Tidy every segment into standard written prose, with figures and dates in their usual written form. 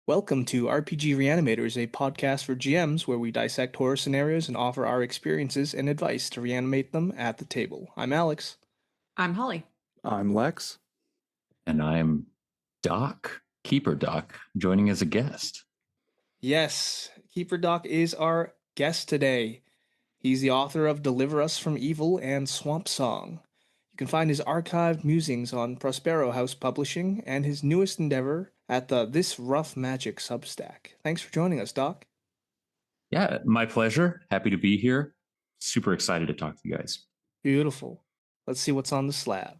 Welcome to RPG Reanimators, a podcast for GMs where we dissect horror scenarios and offer our experiences and advice to reanimate them at the table. I'm Alex. I'm Holly. I'm Lex. And I'm Doc, Keeper Doc, joining as a guest. Yes, Keeper Doc is our guest today. He's the author of Deliver Us from Evil and Swamp Song. You can find his archived musings on Prospero House Publishing and his newest endeavor at the This Rough Magic Substack. Thanks for joining us, Doc. Yeah, my pleasure. Happy to be here. Super excited to talk to you guys. Beautiful. Let's see what's on the slab.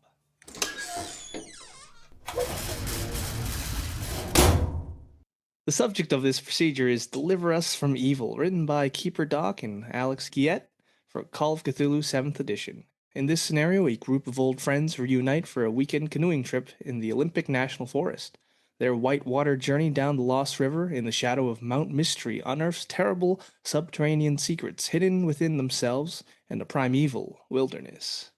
The subject of this procedure is Deliver Us from Evil, written by Keeper Doc and Alex Guillet for Call of Cthulhu 7th edition. In this scenario, a group of old friends reunite for a weekend canoeing trip in the Olympic National Forest. Their whitewater journey down the Lost River in the shadow of Mount Mystery unearths terrible subterranean secrets hidden within themselves and the primeval wilderness.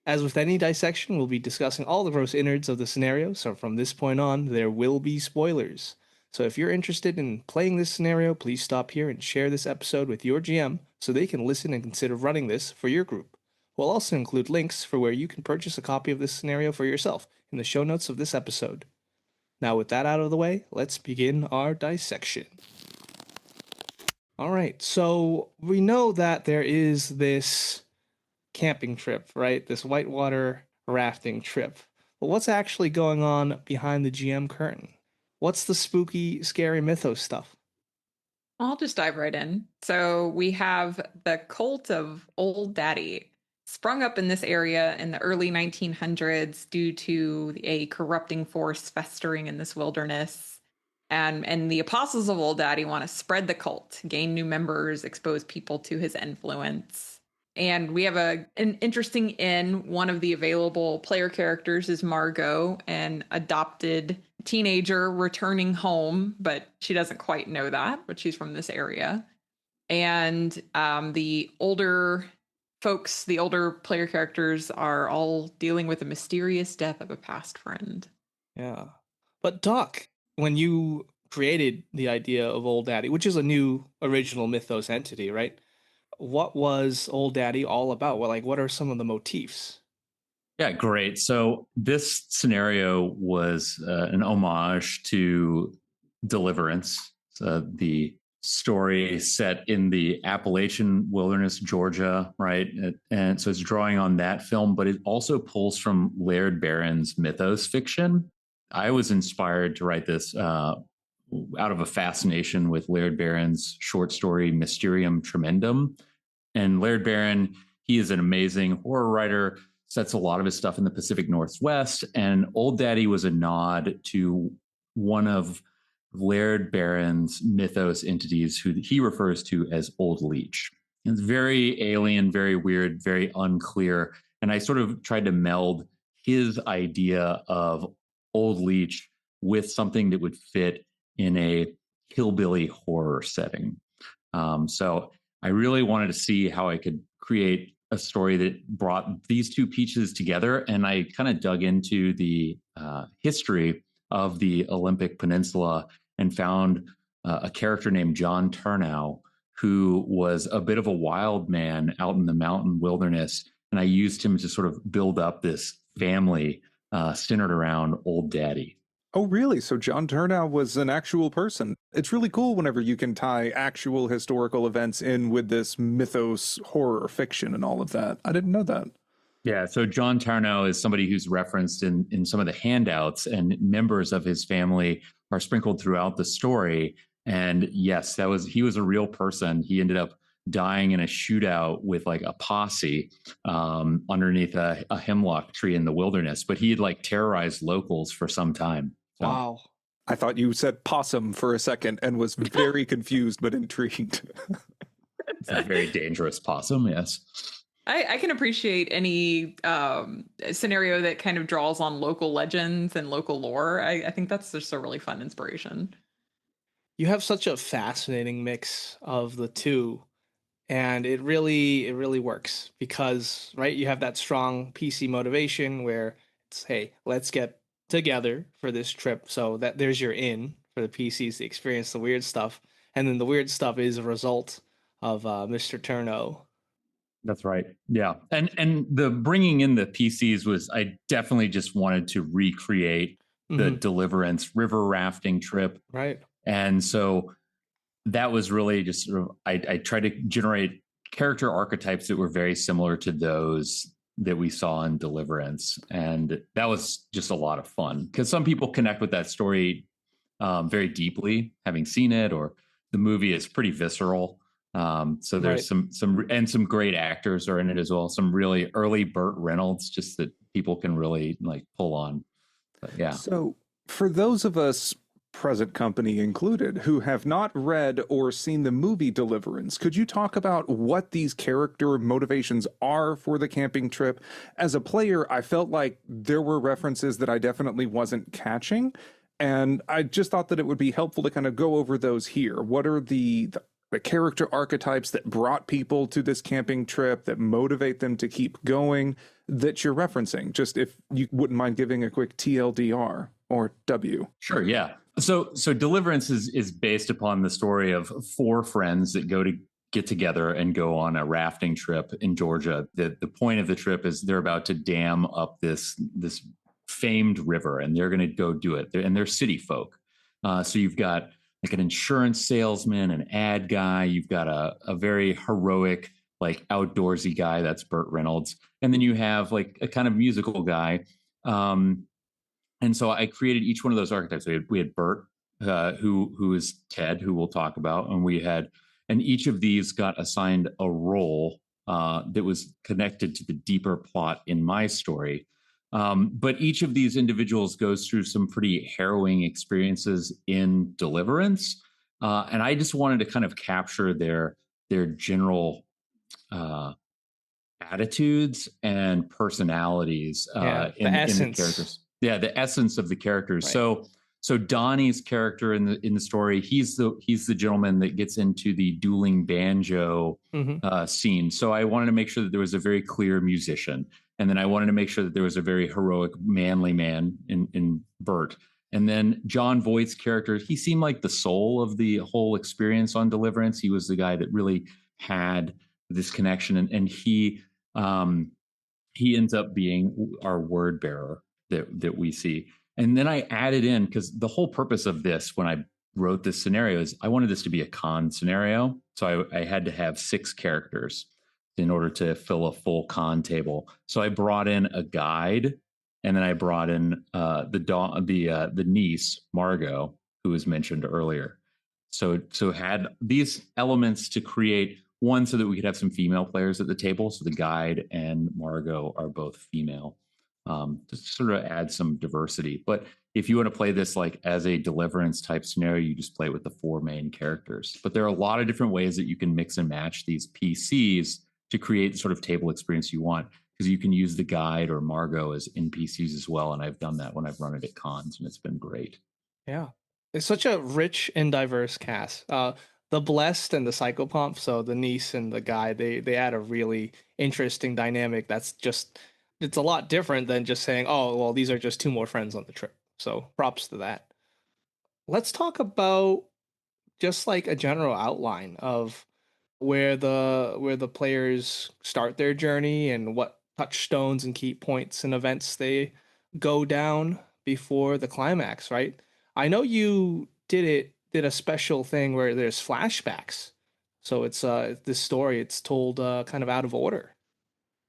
As with any dissection, we'll be discussing all the gross innards of the scenario, so from this point on, there will be spoilers. So if you're interested in playing this scenario, please stop here and share this episode with your GM so they can listen and consider running this for your group. We'll also include links for where you can purchase a copy of this scenario for yourself in the show notes of this episode. Now with that out of the way, let's begin our dissection. Alright, so we know that there is this camping trip, right? This whitewater rafting trip. But what's actually going on behind the GM curtain? What's the spooky, scary mythos stuff? I'll just dive right in. So we have the cult of Old Daddy sprung up in this area in the early 1900s due to a corrupting force festering in this wilderness. And the apostles of Old Daddy want to spread the cult, gain new members, expose people to his influence. And we have an interesting inn. One of the available player characters is Margot, an adopted teenager returning home, but she doesn't quite know that, but she's from this area. And the older folks, the older player characters are all dealing with the mysterious death of a past friend. Yeah. But Doc, when you created the idea of Old Daddy, which is a new original mythos entity, right? What was Old Daddy all about? What are some of the motifs? Yeah, great. So this scenario was an homage to Deliverance, the story set in the Appalachian Wilderness, Georgia, right? And so it's drawing on that film, but it also pulls from Laird Barron's mythos fiction. I was inspired to write this out of a fascination with Laird Barron's short story Mysterium Tremendum. And Laird Barron, he is an amazing horror writer, sets a lot of his stuff in the Pacific Northwest. And Old Daddy was a nod to one of Laird Barron's mythos entities who he refers to as Old Leech. It's very alien, very weird, very unclear. And I sort of tried to meld his idea of Old Leech with something that would fit in a hillbilly horror setting. So I really wanted to see how I could create a story that brought these two pieces together. And I kind of dug into the history of the Olympic Peninsula and found a character named John Turnow, who was a bit of a wild man out in the mountain wilderness. And I used him to sort of build up this family centered around Old Daddy. Oh, really? So John Turnow was an actual person. It's really cool whenever you can tie actual historical events in with this mythos, horror fiction, and all of that. I didn't know that. Yeah, so John Tarnow is somebody who's referenced in some of the handouts, and members of his family are sprinkled throughout the story. And yes, he was a real person. He ended up dying in a shootout with like a posse underneath a hemlock tree in the wilderness. But he had like terrorized locals for some time. So. Wow. I thought you said possum for a second and was very confused but intrigued. It's a very dangerous possum, yes. I can appreciate any scenario that kind of draws on local legends and local lore. I think that's just a really fun inspiration. You have such a fascinating mix of the two, and it really works because, right, you have that strong PC motivation where it's, hey, let's get together for this trip, so that there's your in, for the PCs to experience the weird stuff, and then the weird stuff is a result of Mr. Turno. That's right. Yeah. And the bringing in the PCs was, I definitely just wanted to recreate the Deliverance river rafting trip. Right. And so that was really just sort of, I tried to generate character archetypes that were very similar to those that we saw in Deliverance. And that was just a lot of fun because some people connect with that story very deeply, having seen it, or the movie is pretty visceral. So there's some great actors are in it as well. Some really early Burt Reynolds, just that people can really like pull on. But yeah. So for those of us, present company included, who have not read or seen the movie Deliverance, could you talk about what these character motivations are for the camping trip? As a player, I felt like there were references that I definitely wasn't catching, and I just thought that it would be helpful to kind of go over those here. What are the character archetypes that brought people to this camping trip, that motivate them to keep going, that you're referencing? Just if you wouldn't mind giving a quick TLDR or W. Sure, yeah. So Deliverance is based upon the story of four friends that get together and go on a rafting trip in Georgia. The point of the trip is they're about to dam up this famed river, and they're going to go do it. They're city folk. So you've got like an insurance salesman, an ad guy. You've got a very heroic, like outdoorsy guy. That's Burt Reynolds. And then you have like a kind of musical guy. And so I created each one of those archetypes. We had Bert, who is Ted, who we'll talk about, and each of these got assigned a role that was connected to the deeper plot in my story. But each of these individuals goes through some pretty harrowing experiences in Deliverance, and I just wanted to kind of capture their general attitudes and personalities in the characters. Yeah, the essence of the characters. Right. So Donnie's character in the story, he's the gentleman that gets into the dueling banjo scene. So I wanted to make sure that there was a very clear musician, and then I wanted to make sure that there was a very heroic, manly man in Bert. And then John Voight's character, he seemed like the soul of the whole experience on Deliverance. He was the guy that really had this connection, and he ends up being our word bearer that we see. And then I added in, because the whole purpose of this, when I wrote this scenario, is I wanted this to be a con scenario. So I had to have 6 characters in order to fill a full con table. So I brought in a guide, and then I brought in the niece, Margot, who was mentioned earlier. So had these elements to create one, so that we could have some female players at the table. So the guide and Margot are both female, to sort of add some diversity. But if you want to play this like as a Deliverance type scenario, you just play with the 4 main characters. But there are a lot of different ways that you can mix and match these PCs to create the sort of table experience you want, because you can use the guide or Margot as NPCs as well. And I've done that when I've run it at cons, and it's been great. Yeah. It's such a rich and diverse cast. The Blessed and the Psychopomp, so the niece and the guy, they add a really interesting dynamic that's just, it's a lot different than just saying, oh, well, these are just 2 more friends on the trip. So props to that. Let's talk about just like a general outline of where the players start their journey and what touchstones and key points and events they go down before the climax, right? I know you did a special thing where there's flashbacks. So it's this story, it's told kind of out of order.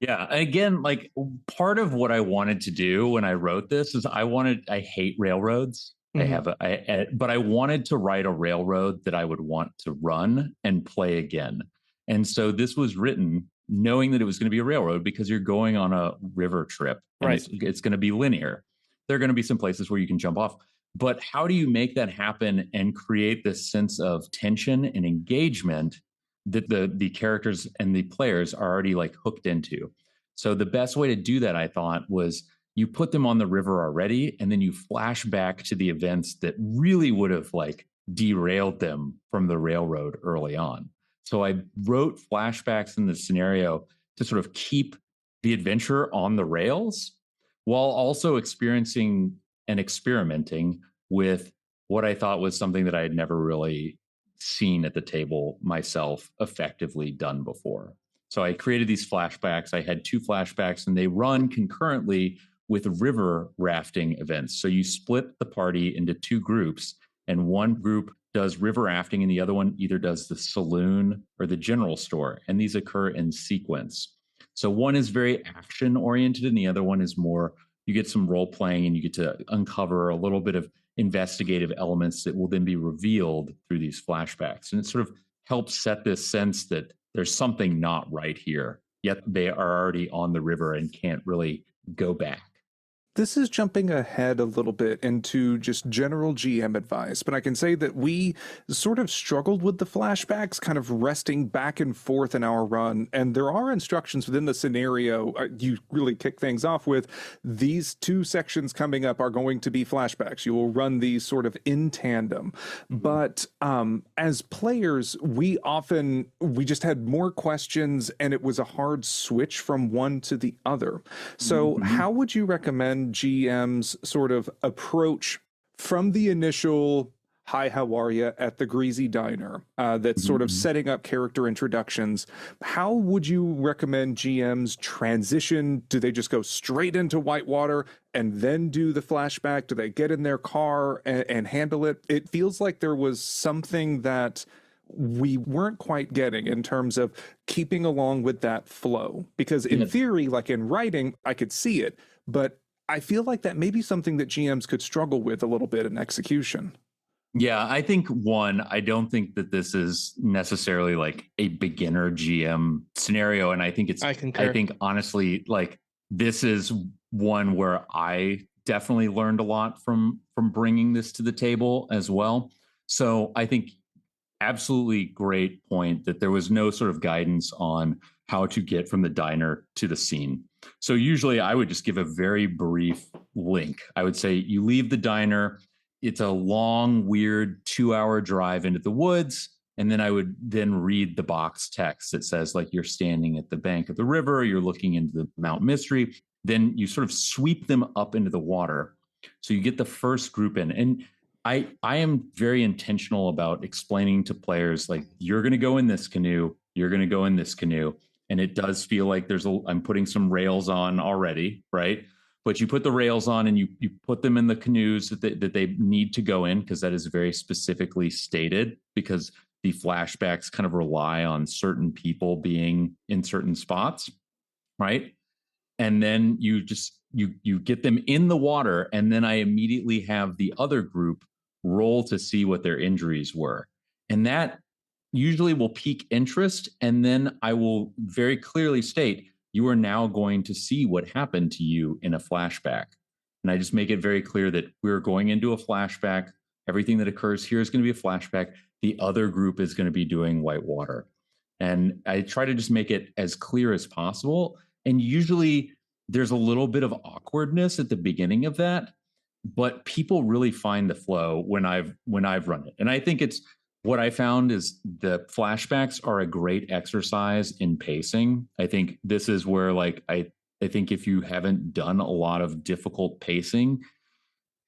Yeah, again, like part of what I wanted to do when I wrote this is I hate railroads. But I wanted to write a railroad that I would want to run and play again. And so this was written knowing that it was going to be a railroad, because you're going on a river trip, and right. It's going to be linear. There are going to be some places where you can jump off. But how do you make that happen and create this sense of tension and engagement that the characters and the players are already like hooked into? So the best way to do that, I thought, was you put them on the river already, and then you flash back to the events that really would have like derailed them from the railroad early on. So I wrote flashbacks in the scenario to sort of keep the adventure on the rails while also experiencing and experimenting with what I thought was something that I had never really seen at the table myself effectively done before. So I created these flashbacks. I had 2 flashbacks, and they run concurrently with river rafting events. So you split the party into 2 groups, and one group does river rafting, and the other one either does the saloon or the general store. And these occur in sequence. So one is very action oriented, and the other one is more, you get some role playing and you get to uncover a little bit of investigative elements that will then be revealed through these flashbacks. And it sort of helps set this sense that there's something not right here, yet they are already on the river and can't really go back. This is jumping ahead a little bit into just general GM advice, but I can say that we sort of struggled with the flashbacks, kind of resting back and forth in our run. And there are instructions within the scenario. You really kick things off with these 2 sections coming up are going to be flashbacks. You will run these sort of in tandem. But as players, we just had more questions, and it was a hard switch from one to the other. So how would you recommend GM's sort of approach from the initial "Hi, how are you?" at the Greasy Diner, that's sort of setting up character introductions? How would you recommend GM's transition? Do they just go straight into Whitewater and then do the flashback? Do they get in their car and handle it? It feels like there was something that we weren't quite getting in terms of keeping along with that flow. Because in theory, like in writing, I could see it, but I feel like that may be something that GMs could struggle with a little bit in execution. Yeah, I think I don't think that this is necessarily like a beginner GM scenario. And I think I concur. I think honestly, like this is one where I definitely learned a lot from bringing this to the table as well. So I think absolutely great point that there was no sort of guidance on how to get from the diner to the scene. So usually I would just give a very brief link. I would say you leave the diner. It's a long, weird 2-hour drive into the woods. And then I would then read the box text that says, like, you're standing at the bank of the river, you're looking into the Mount Mystery. Then you sort of sweep them up into the water. So you get the first group in. And I am very intentional about explaining to players, like, you're going to go in this canoe, you're going to go in this canoe. And it does feel like I'm putting some rails on already, right? But you put the rails on and you put them in the canoes that they need to go in, because that is very specifically stated, because the flashbacks kind of rely on certain people being in certain spots, right? And then you get them in the water, and then I immediately have the other group roll to see what their injuries were. And that usually will pique interest. And then I will very clearly state, you are now going to see what happened to you in a flashback. And I just make it very clear that we're going into a flashback. Everything that occurs here is going to be a flashback. The other group is going to be doing Whitewater. And I try to just make it as clear as possible. And usually there's a little bit of awkwardness at the beginning of that, but people really find the flow when I've run it. And I think it's what I found is the flashbacks are a great exercise in pacing. I think this is where, like, I think if you haven't done a lot of difficult pacing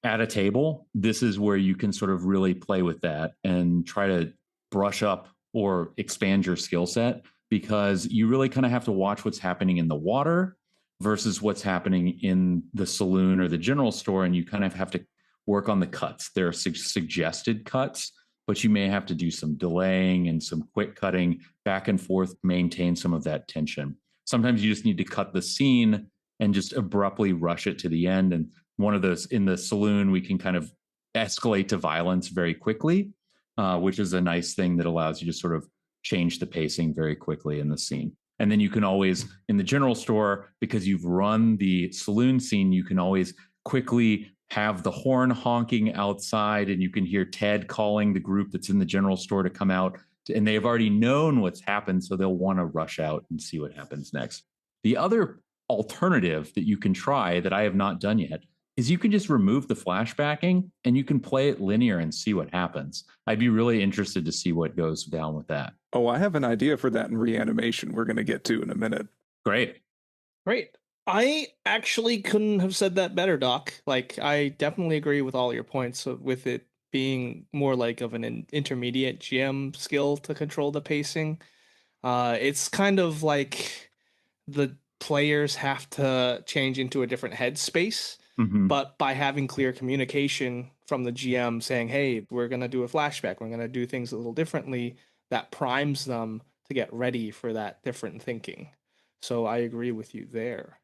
at a table, this is where you can sort of really play with that and try to brush up or expand your skill set, because you really kind of have to watch what's happening in the water versus what's happening in the saloon or the general store. And you kind of have to work on the cuts. There are suggested cuts, but you may have to do some delaying and some quick cutting back and forth, maintain some of that tension. Sometimes you just need to cut the scene and just abruptly rush it to the end. And one of those in the saloon, we can kind of escalate to violence very quickly, which is a nice thing that allows you to sort of change the pacing very quickly in the scene. And then you can always, in the general store, because you've run the saloon scene, you can always quickly have the horn honking outside, and you can hear Ted calling the group that's in the general store to come out, and they have already known what's happened, so they'll want to rush out and see what happens next. The other alternative that you can try that I have not done yet is you can just remove the flashbacking and you can play it linear and see what happens. I'd be really interested to see what goes down with that. Oh, I have an idea for that in Reanimation we're going to get to in a minute. Great. I actually couldn't have said that better, Doc. Like, I definitely agree with all your points with it being more like of an intermediate GM skill to control the pacing. It's kind of like the players have to change into a different headspace, but by having clear communication from the GM saying, hey, we're going to do a flashback, we're going to do things a little differently, that primes them to get ready for that different thinking. So I agree with you there.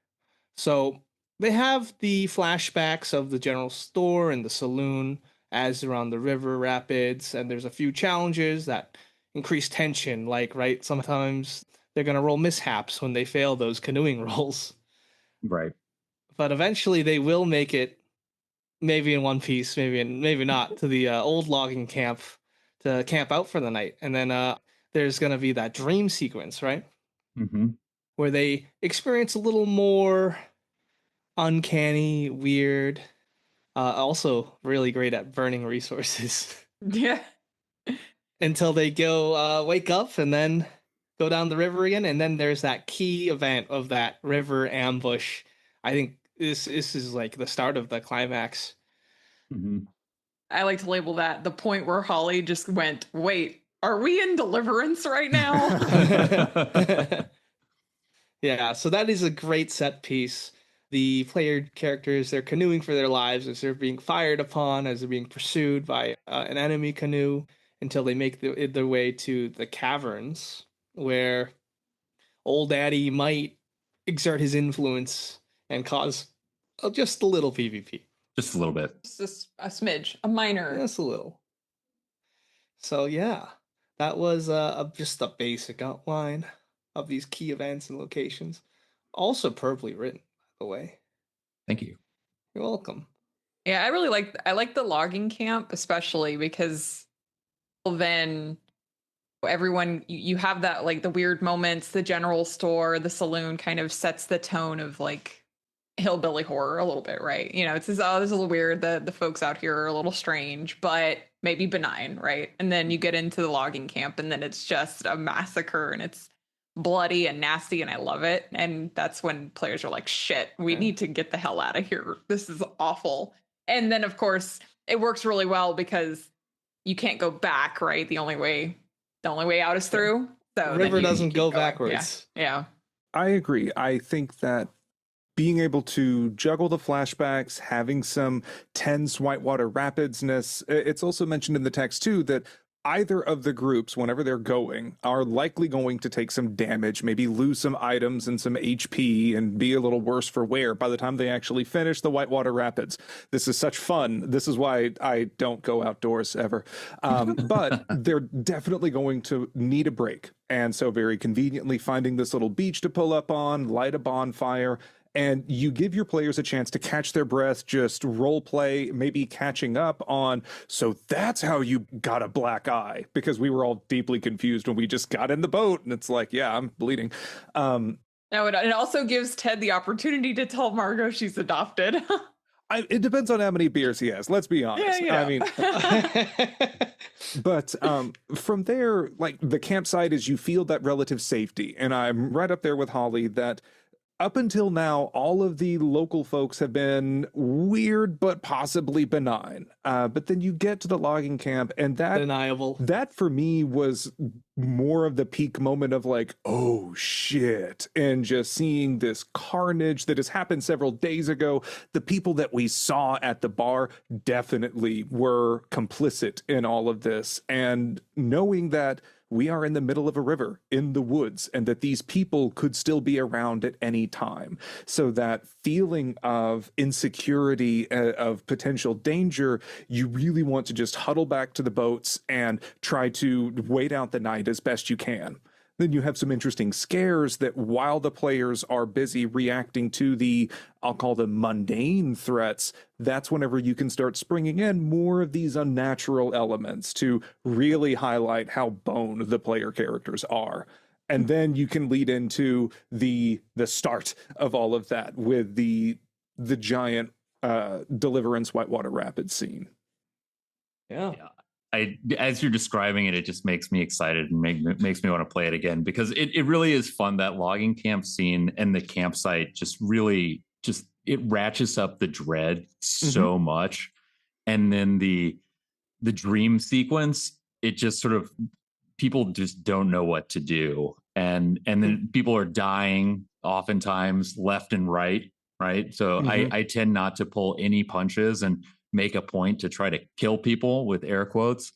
So they have the flashbacks of the general store and the saloon as they're on the river rapids, and there's a few challenges that increase tension, like, right, sometimes they're going to roll mishaps when they fail those canoeing rolls. Right. But eventually they will make it, maybe in one piece, maybe not, to the old logging camp to camp out for the night. And then there's going to be that dream sequence, right? Where they experience a little more uncanny, weird, also really great at burning resources. Yeah. Until they go wake up and then go down the river again. And then there's that key event of that river ambush. I think this is like the start of the climax. I like to label that the point where Holly just went, wait, are we in Deliverance right now? Yeah, so that is a great set piece. The player characters, they're canoeing for their lives as they're being fired upon, as they're being pursued by an enemy canoe until they make their way to the caverns where Old Daddy might exert his influence and cause just a little PvP. Just a little bit. Just a smidge, a minor. Just a little. So yeah, that was just a basic outline of these key events and locations. Also perfectly written, by the way. Thank you. You're welcome. Yeah, I like the logging camp, especially because then everyone, you have that, like, the weird moments, the general store, the saloon kind of sets the tone of like hillbilly horror a little bit, right? You know, it's just, oh, this is a little weird, the folks out here are a little strange, but maybe benign, right? And then you get into the logging camp and then it's just a massacre and it's bloody and nasty and I love it. And that's when players are like, shit, we need to get the hell out of here, this is awful. And then of course it works really well because you can't go back, right? The only way out is through. So the river doesn't go going. backwards. Yeah. I agree. I think that being able to juggle the flashbacks, having some tense whitewater rapidsness, it's also mentioned in the text too that either of the groups, whenever they're going, are likely going to take some damage, maybe lose some items and some HP and be a little worse for wear by the time they actually finish the whitewater rapids. This is such fun. This is why I don't go outdoors ever. But they're definitely going to need a break. And so very conveniently finding this little beach to pull up on, light a bonfire, and you give your players a chance to catch their breath, just role play, maybe catching up on, so that's how you got a black eye, because we were all deeply confused when we just got in the boat and it's like, yeah, I'm bleeding. No, it also gives Ted the opportunity to tell Margot she's adopted. It depends on how many beers he has, let's be honest. Yeah. I mean, but from there, like, the campsite is, you feel that relative safety, and I'm right up there with Holly that up until now, all of the local folks have been weird, but possibly benign. But then you get to the logging camp, and that for me was more of the peak moment of like, oh shit, and just seeing this carnage that has happened several days ago. The people that we saw at the bar definitely were complicit in all of this, and knowing that we are in the middle of a river in the woods and that these people could still be around at any time. So that feeling of insecurity, of potential danger, you really want to just huddle back to the boats and try to wait out the night as best you can. Then you have some interesting scares that while the players are busy reacting to the, I'll call them mundane threats, that's whenever you can start springing in more of these unnatural elements to really highlight how boned the player characters are. And then you can lead into the start of all of that with the giant Deliverance Whitewater Rapids scene. Yeah. As you're describing it, it just makes me excited and makes me want to play it again, because it really is fun. That logging camp scene and the campsite just really it ratchets up the dread so much. And then the the dream sequence, it just sort of people just don't know what to do, and then people are dying oftentimes left and right. So I tend not to pull any punches and make a point to try to kill people with air quotes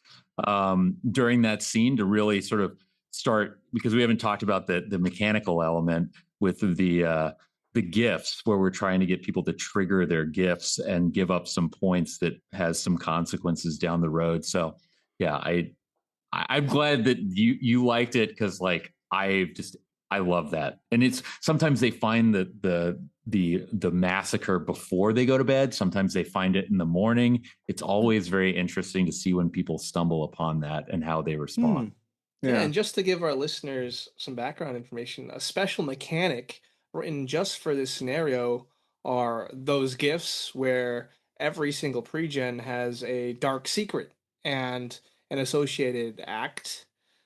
during that scene to really sort of start, because we haven't talked about the mechanical element with the gifts, where we're trying to get people to trigger their gifts and give up some points that has some consequences down the road. So yeah, I'm glad that you liked it, because like I love that. And it's sometimes they find the massacre before they go to bed. Sometimes they find it in the morning. It's always very interesting to see when people stumble upon that and how they respond. Yeah, and just to give our listeners some background information, a special mechanic written just for this scenario are those gifts where every single pregen has a dark secret and an associated act.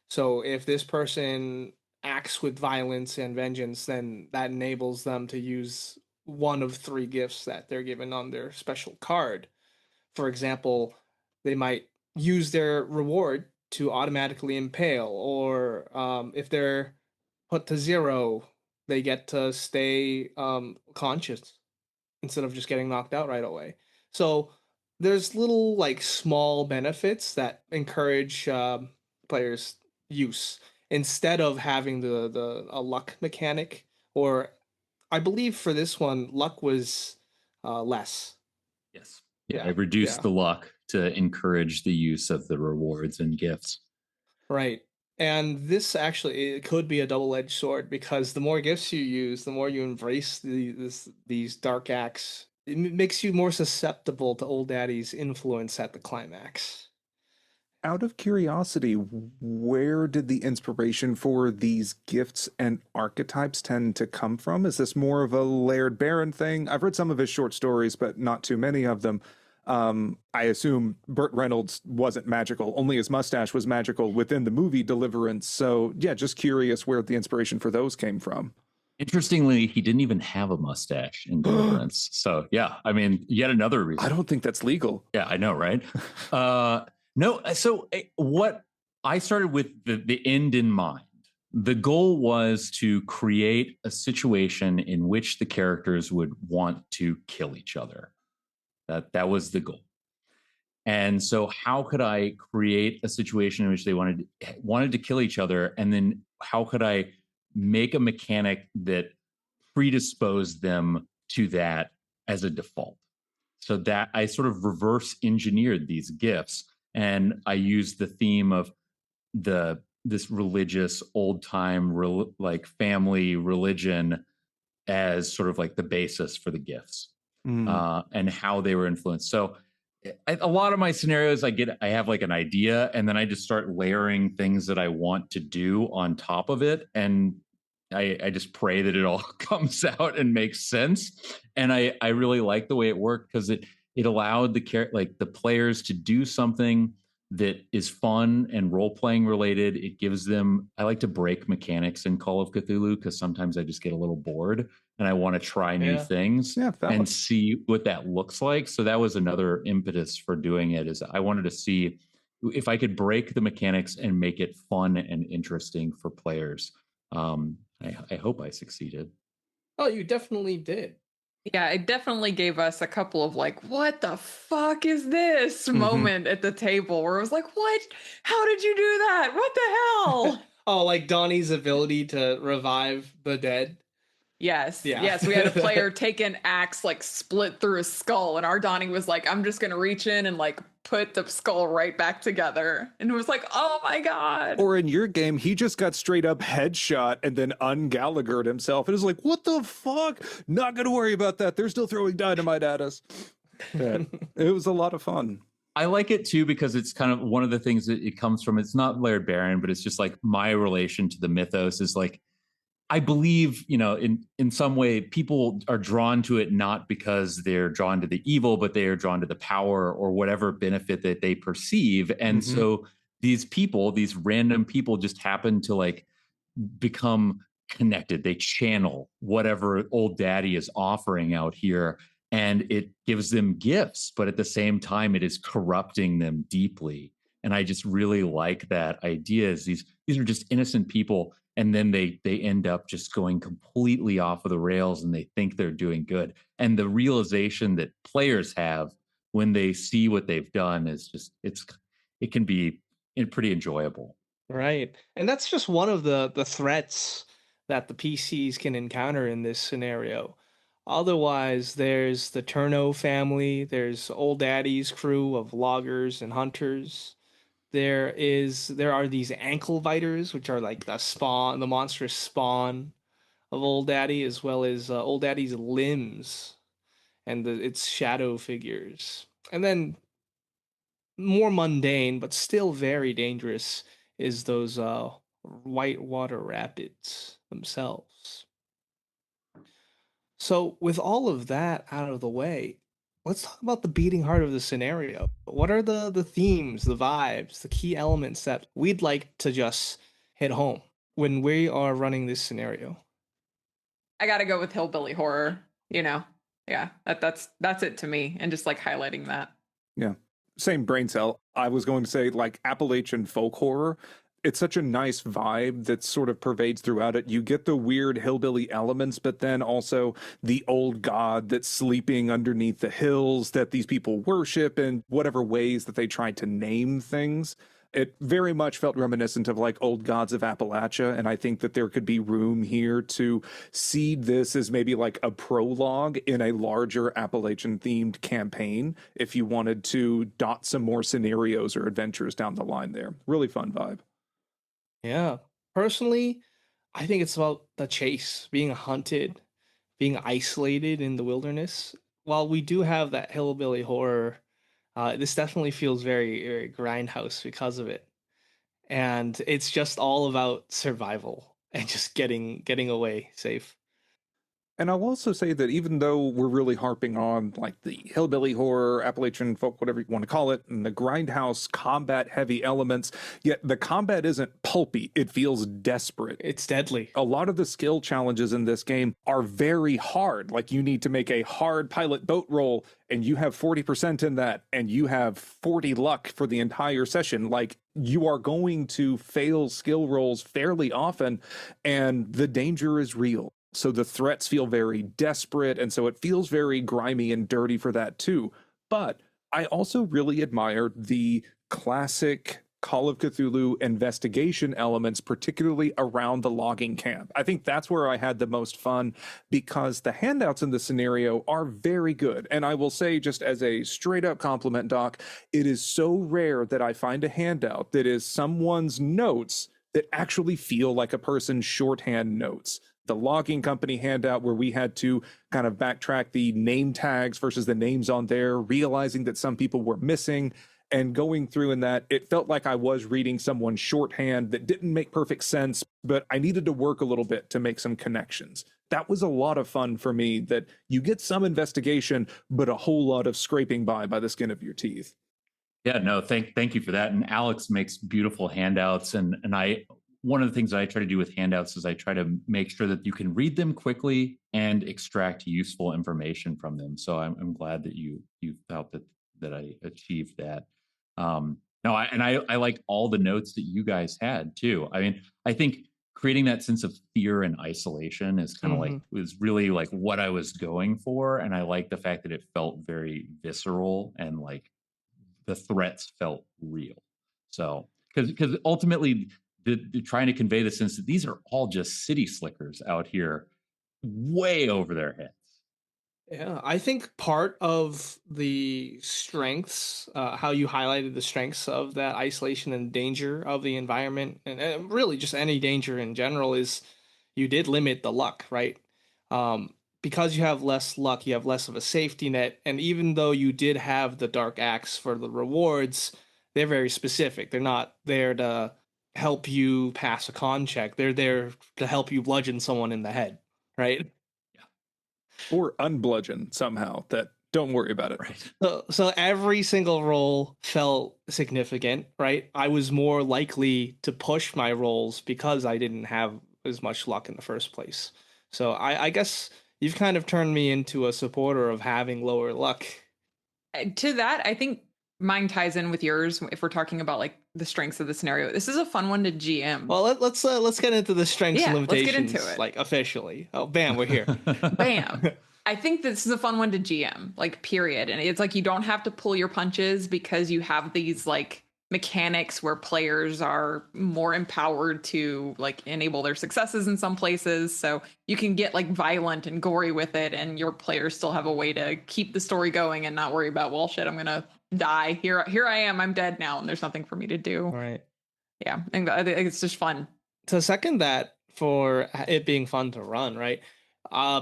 So if this person acts with violence and vengeance, then that enables them to use one of three gifts that they're given on their special card. For example, they might use their reward to automatically impale, or if they're put to zero, they get to stay conscious instead of just getting knocked out right away. So there's little like small benefits that encourage players' use instead of having the a luck mechanic. Or I believe for this one, luck was less. Yes. Yeah, I reduced Yeah. the luck to encourage the use of the rewards and gifts. Right. And this actually it could be a double-edged sword because the more gifts you use, the more you embrace these dark acts. It makes you more susceptible to Old Daddy's influence at the climax. Out of curiosity, where did the inspiration for these gifts and archetypes tend to come from? Is this more of a Laird Barron thing? I've read some of his short stories, but not too many of them. I assume Burt Reynolds wasn't magical, only his mustache was magical within the movie Deliverance. So, yeah, just curious where the inspiration for those came from. Interestingly, he didn't even have a mustache in Deliverance. So, yeah, I mean, yet another reason. I don't think that's legal. Yeah, I know, right? No, so what I started with the end in mind. The goal was to create a situation in which the characters would want to kill each other. That was the goal. And so how could I create a situation in which they wanted to kill each other, and then how could I make a mechanic that predisposed them to that as a default? So that I sort of reverse engineered these gifts, and I used the theme of this religious old time like family religion as sort of like the basis for the gifts and how they were influenced. So a lot of my scenarios, I have like an idea, and then I just start layering things that I want to do on top of it, and I just pray that it all comes out and makes sense. And I really like the way it worked, because it allowed the players to do something that is fun and role playing related. It gives them, I like to break mechanics in Call of Cthulhu, because sometimes I just get a little bored and I want to try new things and see what that looks like. So that was another impetus for doing it, is I wanted to see if I could break the mechanics and make it fun and interesting for players. I hope I succeeded. Oh, you definitely did. Yeah, it definitely gave us a couple of like, what the fuck is this moment at the table where it was like, what? How did you do that? What the hell? Oh, like Donnie's ability to revive the dead. Yes. Yeah. Yes. We had a player take an axe, like split through his skull, and our Donnie was like, I'm just going to reach in and like put the skull right back together. And it was like, oh my God. Or in your game, he just got straight up headshot and then ungallaghered himself. And it's like, what the fuck? Not going to worry about that. They're still throwing dynamite at us. Yeah, it was a lot of fun. I like it too, because it's kind of one of the things that it comes from. It's not Laird Barron, but it's just like my relation to the mythos is like, I believe, in some way, people are drawn to it not because they're drawn to the evil, but they are drawn to the power or whatever benefit that they perceive. And so these random people just happen to like become connected. They channel whatever Old Daddy is offering out here. and it gives them gifts, but at the same time, it is corrupting them deeply. And I just really like that idea. Is these are just innocent people, and then they end up just going completely off of the rails, and they think they're doing good. And the realization that players have when they see what they've done is just it can be pretty enjoyable. Right. And that's just one of the threats that the PCs can encounter in this scenario. Otherwise, there's the Turno family, there's Old Daddy's crew of loggers and hunters. There are these ankle biters, which are like the monstrous spawn of Old Daddy, as well as Old Daddy's limbs and its shadow figures. And then more mundane, but still very dangerous, is those whitewater rapids themselves. So, with all of that out of the way, let's talk about the beating heart of the scenario. What are the themes, the vibes, the key elements that we'd like to just hit home when we are running this scenario? I gotta go with hillbilly horror. Yeah, that's it to me, and just like highlighting that. Yeah. Same brain cell. I was going to say, like, Appalachian folk horror. It's such a nice vibe that sort of pervades throughout it. You get the weird hillbilly elements, but then also the old god that's sleeping underneath the hills that these people worship in whatever ways that they try to name things. It very much felt reminiscent of like old gods of Appalachia, and I think that there could be room here to seed this as maybe like a prologue in a larger Appalachian themed campaign if you wanted to dot some more scenarios or adventures down the line there. Really fun vibe. Yeah. Personally, I think it's about the chase, being hunted, being isolated in the wilderness. While we do have that hillbilly horror, this definitely feels very, very grindhouse because of it. And it's just all about survival and just getting away safe. And I'll also say that even though we're really harping on like the hillbilly horror, Appalachian folk, whatever you want to call it, and the grindhouse combat heavy elements, yet the combat isn't pulpy. It feels desperate. It's deadly. A lot of the skill challenges in this game are very hard. Like you need to make a hard pilot boat roll and you have 40% in that and you have 40 luck for the entire session. Like you are going to fail skill rolls fairly often and the danger is real. So the threats feel very desperate, and so it feels very grimy and dirty for that too. But I also really admired the classic Call of Cthulhu investigation elements, particularly around the logging camp. I think that's where I had the most fun because the handouts in the scenario are very good. And I will say, just as a straight up compliment, Doc, it is so rare that I find a handout that is someone's notes that actually feel like a person's shorthand notes. The logging company handout where we had to kind of backtrack the name tags versus the names on there, realizing that some people were missing and going through in that, it felt like I was reading someone's shorthand that didn't make perfect sense, but I needed to work a little bit to make some connections. That was a lot of fun for me, that you get some investigation, but a whole lot of scraping by the skin of your teeth. Yeah, no, thank you for that. And Alex makes beautiful handouts, and I one of the things that I try to do with handouts is I try to make sure that you can read them quickly and extract useful information from them. So I'm glad that you felt that I achieved that. No, I like all the notes that you guys had too. I mean, I think creating that sense of fear and isolation is kind of like was really like what I was going for, and I like the fact that it felt very visceral and like the threats felt real. So because ultimately the trying to convey the sense that these are all just city slickers out here way over their heads. Yeah, I think part of the strengths, how you highlighted the strengths of that isolation and danger of the environment, and really just any danger in general, is you did limit the luck, right? Because you have less luck, you have less of a safety net, and even though you did have the dark axe for the rewards, they're very specific. They're not there to help you pass a con check. They're there to help you bludgeon someone in the head, right? Or unbludgeon somehow. That don't worry about it. Right. So every single roll felt significant, right? I was more likely to push my rolls because I didn't have as much luck in the first place. So I guess you've kind of turned me into a supporter of having lower luck. To that, I think mine ties in with yours if we're talking about like the strengths of the scenario. This is a fun one to GM. Well, let's get into the strengths and Yeah, let's get into limitations it. like officially. Oh, bam, we're here. Bam. I think this is a fun one to GM, like period. And it's like you don't have to pull your punches because you have these like mechanics where players are more empowered to like enable their successes in some places. So you can get like violent and gory with it, and your players still have a way to keep the story going and not worry about, well, shit, I'm gonna die. Here I am, I'm dead now, and there's nothing for me to do. All right. Yeah. And I think it's just fun. To second that, for it being fun to run, right?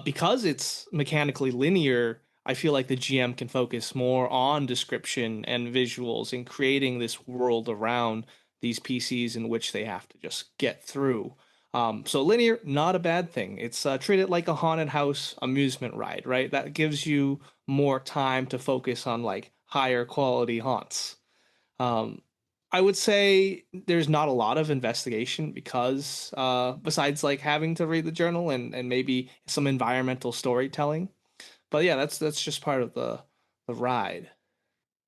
Because it's mechanically linear, I feel like the GM can focus more on description and visuals and creating this world around these PCs in which they have to just get through. So linear, not a bad thing. It's treat it like a haunted house amusement ride, right? That gives you more time to focus on like higher quality haunts. Um, I would say there's not a lot of investigation because besides like having to read the journal and maybe some environmental storytelling. But yeah, that's just part of the ride.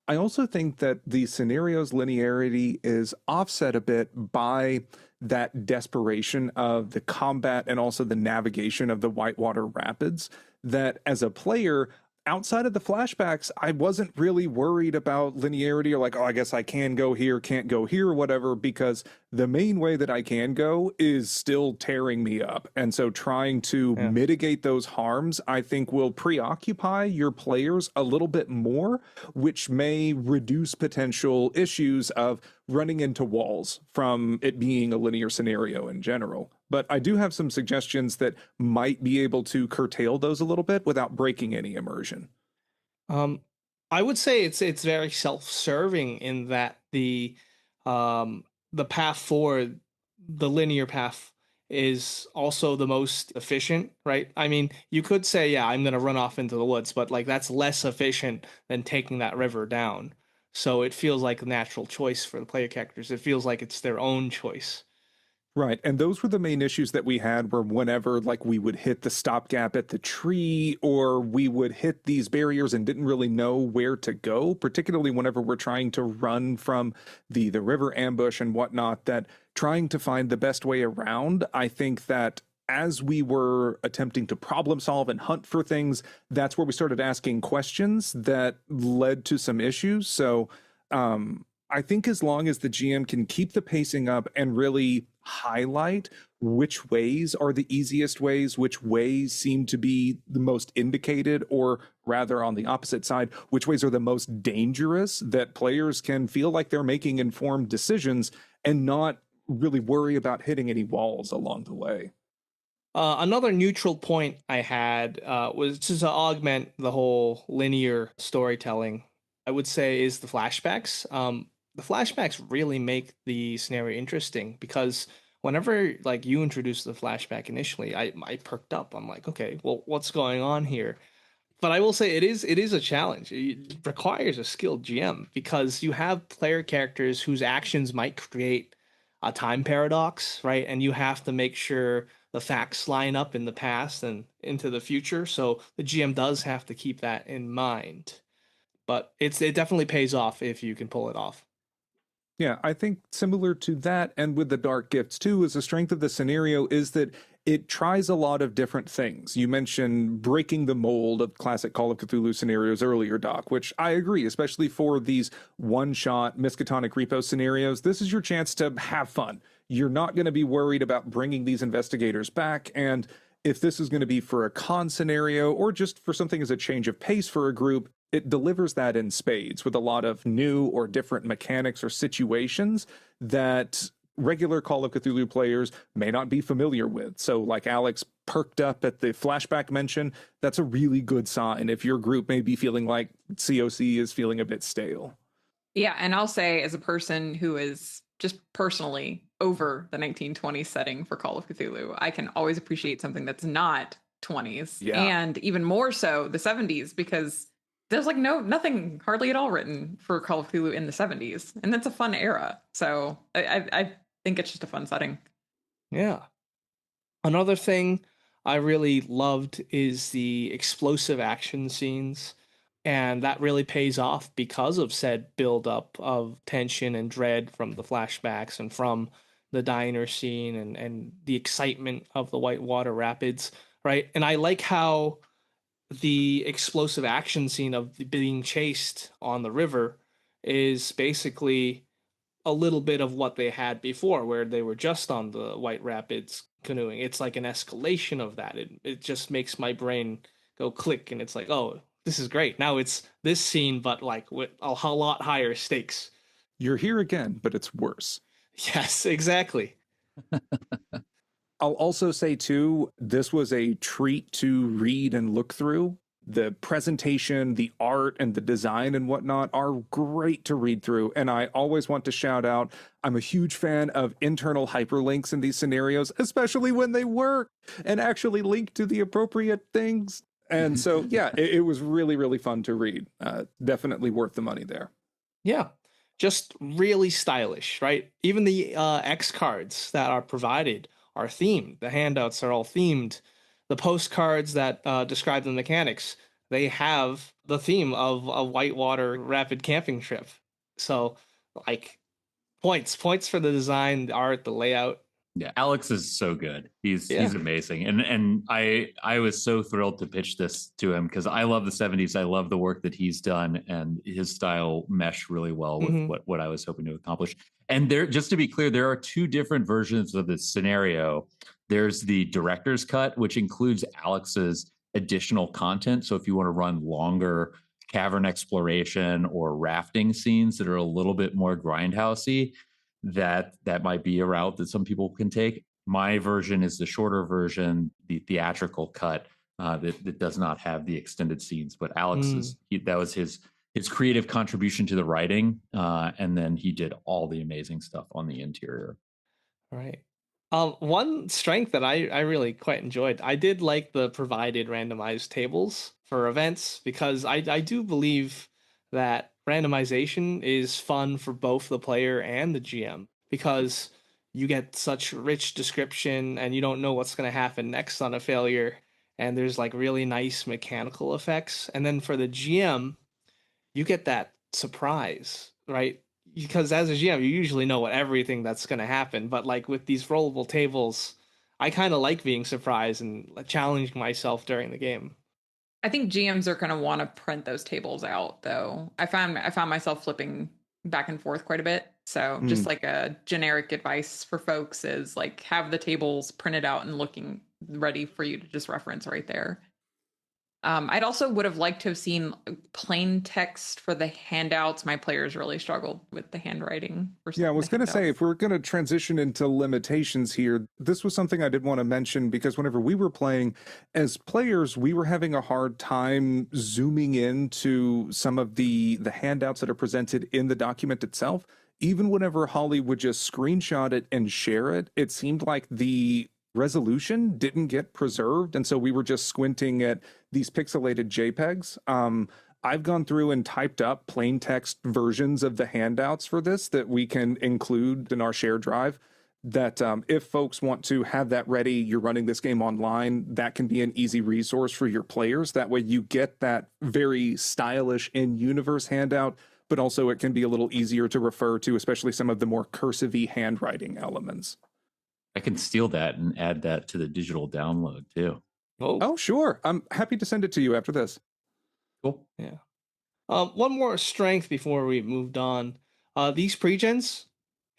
I also think that the scenario's linearity is offset a bit by that desperation of the combat and also the navigation of the Whitewater Rapids. That as a player, outside of the flashbacks, I wasn't really worried about linearity or like, oh, I guess I can go here, can't go here, or whatever, because the main way that I can go is still tearing me up. And so trying to Yeah. mitigate those harms, I think will preoccupy your players a little bit more, which may reduce potential issues of running into walls from it being a linear scenario in general. But I do have some suggestions that might be able to curtail those a little bit without breaking any immersion. Um, I would say it's very self-serving in that the path forward, the linear path is also the most efficient, right? I mean, you could say, yeah, I'm gonna run off into the woods, but like that's less efficient than taking that river down. So it feels like a natural choice for the player characters. It feels like it's their own choice. Right. And those were the main issues that we had were whenever like we would hit the stopgap at the tree or we would hit these barriers and didn't really know where to go, particularly whenever we're trying to run from the river ambush and whatnot, that trying to find the best way around, I think that as we were attempting to problem solve and hunt for things, that's where we started asking questions that led to some issues. So I think as long as the GM can keep the pacing up and really highlight which ways are the easiest ways, which ways seem to be the most indicated, or rather on the opposite side, which ways are the most dangerous, that players can feel like they're making informed decisions and not really worry about hitting any walls along the way. Another neutral point I had was just to augment the whole linear storytelling. I would say is the flashbacks. The flashbacks really make the scenario interesting because whenever like you introduced the flashback initially, I perked up. I'm like, okay, well, what's going on here? But I will say it is a challenge. It requires a skilled GM because you have player characters whose actions might create a time paradox, right? And you have to make sure the facts line up in the past and into the future. So the GM does have to keep that in mind. But it definitely pays off if you can pull it off. Yeah, I think similar to that and with the Dark Gifts too, is the strength of the scenario is that it tries a lot of different things. You mentioned breaking the mold of classic Call of Cthulhu scenarios earlier, Doc, which I agree, especially for these one-shot Miskatonic Repo scenarios. This is your chance to have fun. You're not going to be worried about bringing these investigators back, and if this is going to be for a con scenario or just for something as a change of pace for a group, it delivers that in spades with a lot of new or different mechanics or situations that regular Call of Cthulhu players may not be familiar with. So, like Alex perked up at the flashback mention, that's a really good sign if your group may be feeling like COC is feeling a bit stale. Yeah, and I'll say as a person who is just personally over the 1920s setting for Call of Cthulhu, I can always appreciate something that's not 20s Yeah. and even more so the 70s because there's like nothing hardly at all written for Call of Cthulhu in the 70s, and that's a fun era. So I think it's just a fun setting. Yeah. Another thing I really loved is the explosive action scenes. And that really pays off because of said buildup of tension and dread from the flashbacks and from the diner scene and the excitement of the Whitewater Rapids, right? And I like how the explosive action scene of being chased on the river is basically a little bit of what they had before, where they were just on the White Rapids canoeing. It's like an escalation of that. It just makes my brain go click, and it's like, oh, this is great. Now it's this scene, but like with a lot higher stakes. You're here again, but it's worse. Yes, exactly. I'll also say, too, this was a treat to read and look through. The presentation, the art, and the design and whatnot are great to read through. And I always want to shout out, I'm a huge fan of internal hyperlinks in these scenarios, especially when they work and actually link to the appropriate things. And so, yeah, it was really, really fun to read. Definitely worth the money there. Yeah, just really stylish, right? Even the X cards that are provided are themed. The handouts are all themed. The postcards that describe the mechanics, they have the theme of a whitewater rapid camping trip. So, like, points for the design, the art, the layout. Yeah, Alex is so good. He's Yeah. amazing, and I was so thrilled to pitch this to him because I love the '70s. I love the work that he's done, and his style meshed really well with what I was hoping to accomplish. And there, just to be clear, there are two different versions of this scenario. There's the director's cut, which includes Alex's additional content. So if you want to run longer cavern exploration or rafting scenes that are a little bit more grindhousey, that might be a route that some people can take. My version is the shorter version, the theatrical cut that does not have the extended scenes. But Alex's that was his creative contribution to the writing, and then he did all the amazing stuff on the interior. Right. One strength that I really quite enjoyed, I did like the provided randomized tables for events because I do believe that randomization is fun for both the player and the GM because you get such rich description and you don't know what's going to happen next on a failure. And there's like really nice mechanical effects. And then for the GM, you get that surprise, right? Because as a GM, you usually know what everything that's going to happen. But like with these rollable tables, I kind of like being surprised and challenging myself during the game. I think GMs are going to want to print those tables out, though. I found myself flipping back and forth quite a bit. So just like a generic advice for folks is like have the tables printed out and looking ready for you to just reference right there. I'd also would have liked to have seen plain text for the handouts. My players really struggled with the handwriting. Yeah, I was going to say, if we're going to transition into limitations here, this was something I did want to mention because whenever we were playing as players, we were having a hard time zooming into some of the handouts that are presented in the document itself. Even whenever Holly would just screenshot it and share it, it seemed like the resolution didn't get preserved, and so we were just squinting at these pixelated JPEGs. I've gone through and typed up plain text versions of the handouts for this that we can include in our shared drive, that if folks want to have that ready, you're running this game online, that can be an easy resource for your players. That way you get that very stylish in-universe handout, but also it can be a little easier to refer to, especially some of the more cursive-y handwriting elements. I can steal that and add that to the digital download too. Oh, sure. I'm happy to send it to you after this. Cool. Yeah. One more strength before we moved on. These pregens,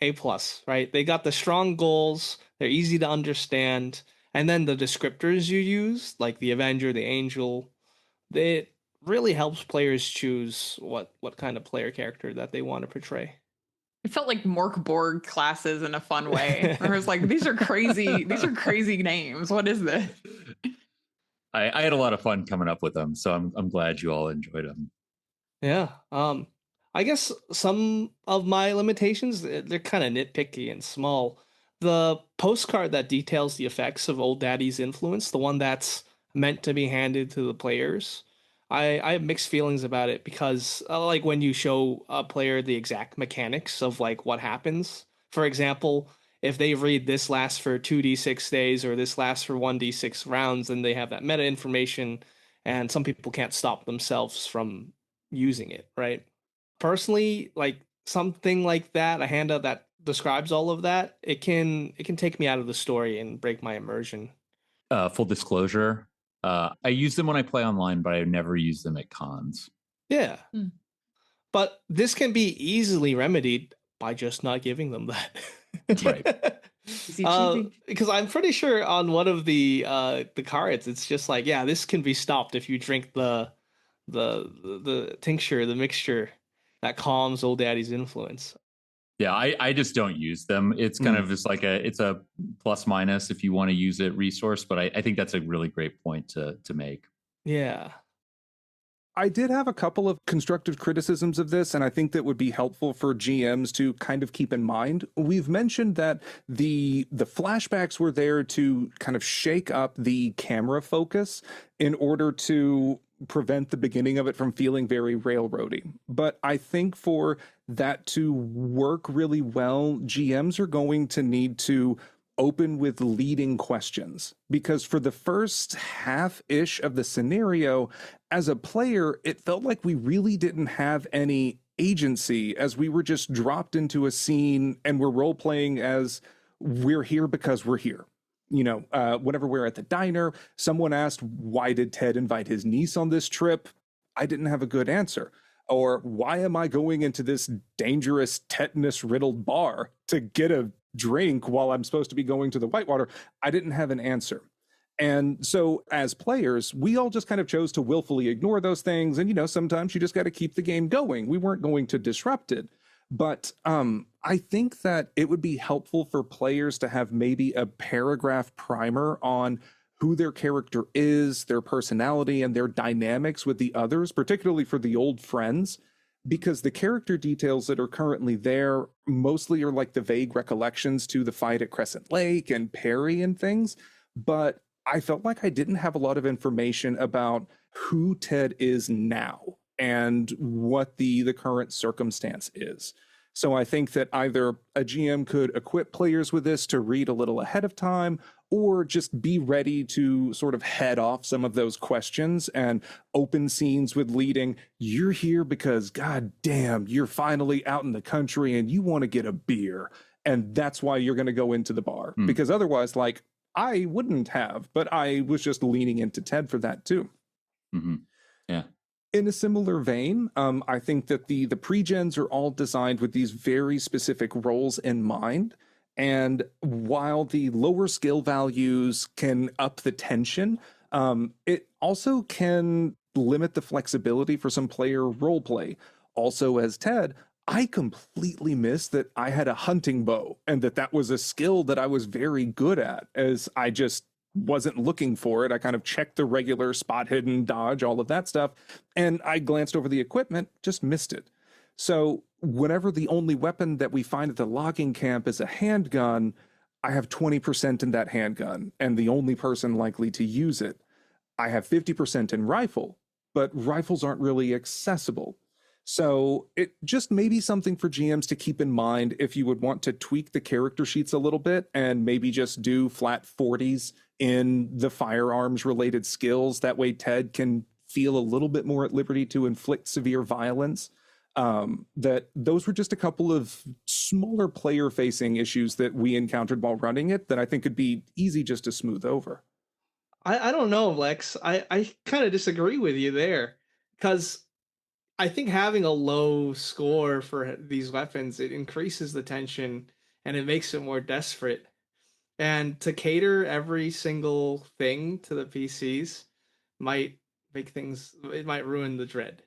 A plus, right? They got the strong goals. They're easy to understand, and then the descriptors you use, like the Avenger, the Angel, it really helps players choose what kind of player character that they want to portray. It felt like Mork Borg classes in a fun way. I was like, these are crazy names. What is this? I had a lot of fun coming up with them, so I'm glad you all enjoyed them. Yeah. I guess some of my limitations, they're kind of nitpicky and small. The postcard that details the effects of Old Daddy's influence, the one that's meant to be handed to the players, I have mixed feelings about it because like when you show a player the exact mechanics of like what happens. For example, if they read this lasts for 2d6 days or this lasts for 1d6 rounds, then they have that meta information, and some people can't stop themselves from using it, right? Personally, like something like that, a handout that describes all of that, it can take me out of the story and break my immersion. Full disclosure, I use them when I play online, but I never use them at cons. Yeah. Hmm. But this can be easily remedied by just not giving them that. Right. Easy cheesy. Because I'm pretty sure on one of the cards, it's just like, yeah, this can be stopped if you drink the tincture, the mixture that calms old daddy's influence. Yeah, I just don't use them. It's kind of just like it's a plus minus if you want to use it resource, but I think that's a really great point to make. Yeah. I did have a couple of constructive criticisms of this, and I think that would be helpful for GMs to kind of keep in mind. We've mentioned that the flashbacks were there to kind of shake up the camera focus in order to prevent the beginning of it from feeling very railroady. But I think for that to work really well, GMs are going to need to open with leading questions, because for the first half-ish of the scenario, as a player, it felt like we really didn't have any agency, as we were just dropped into a scene and we're role playing as we're here because we're here. Whenever we're at the diner, someone asked, why did Ted invite his niece on this trip? I didn't have a good answer. Or why am I going into this dangerous tetanus riddled bar to get a drink while I'm supposed to be going to the Whitewater? I didn't have an answer. And so as players, we all just kind of chose to willfully ignore those things. And, sometimes you just got to keep the game going. We weren't going to disrupt it. But I think that it would be helpful for players to have maybe a paragraph primer on who their character is, their personality, and their dynamics with the others, particularly for the old friends, because the character details that are currently there mostly are like the vague recollections to the fight at Crescent Lake and Perry and things. But I felt like I didn't have a lot of information about who Ted is now and what the current circumstance is. So I think that either a GM could equip players with this to read a little ahead of time, or just be ready to sort of head off some of those questions and open scenes with leading, you're here because, god damn, you're finally out in the country and you want to get a beer. And that's why you're going to go into the bar. Because otherwise, like, I wouldn't have, but I was just leaning into Ted for that too. Mm-hmm. Yeah. In a similar vein, I think that the pre-gens are all designed with these very specific roles in mind. And while the lower skill values can up the tension, it also can limit the flexibility for some player role play. Also, as Ted, I completely missed that I had a hunting bow and that was a skill that I was very good at, as I just wasn't looking for it. I kind of checked the regular spot hidden, dodge, all of that stuff, and I glanced over the equipment, just missed it. So whenever the only weapon that we find at the logging camp is a handgun, I have 20% in that handgun, and the only person likely to use it. I have 50% in rifle, but rifles aren't really accessible. So it just may be something for GMs to keep in mind if you would want to tweak the character sheets a little bit and maybe just do flat 40s in the firearms related skills. That way Ted can feel a little bit more at liberty to inflict severe violence. That those were just a couple of smaller player facing issues that we encountered while running it that I think could be easy just to smooth over. I don't know, Lex. I kind of disagree with you there, because I think having a low score for these weapons, it increases the tension and it makes it more desperate. And to cater every single thing to the PCs might it might ruin the dread.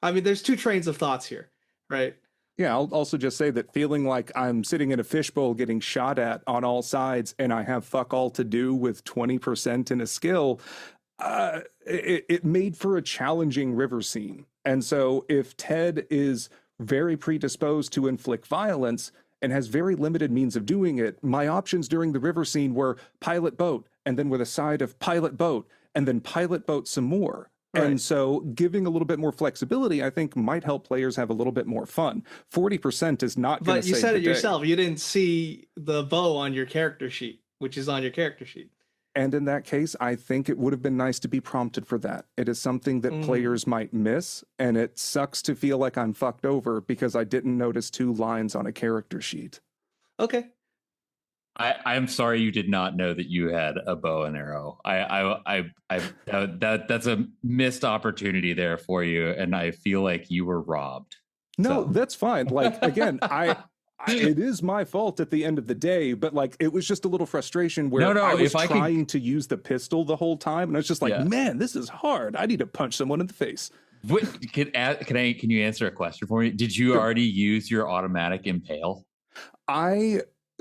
I mean, there's two trains of thoughts here, right? Yeah, I'll also just say that feeling like I'm sitting in a fishbowl getting shot at on all sides and I have fuck all to do with 20% in a skill, it made for a challenging river scene. And so if Ted is very predisposed to inflict violence and has very limited means of doing it, my options during the river scene were pilot boat, and then with a side of pilot boat, and then pilot boat some more. And Right. so giving a little bit more flexibility, I think, might help players have a little bit more fun. 40% is not going But to you save said the it day. yourself. You didn't see the bow on your character sheet, which is on your character sheet. And in that case, I think it would have been nice to be prompted for that. It is something that players might miss, and it sucks to feel like I'm fucked over because I didn't notice 2 lines on a character sheet. Okay. I'm sorry you did not know that you had a bow and arrow. That's a missed opportunity there for you, and I feel like you were robbed. No, So. that's fine. Like, again, it is my fault at the end of the day, but like it was just a little frustration where No, I was if I could- trying to use the pistol the whole time, and I was just like, Yeah. man, this is hard. I need to punch someone in the face. Can you answer a question for me? Did you already use your automatic impale?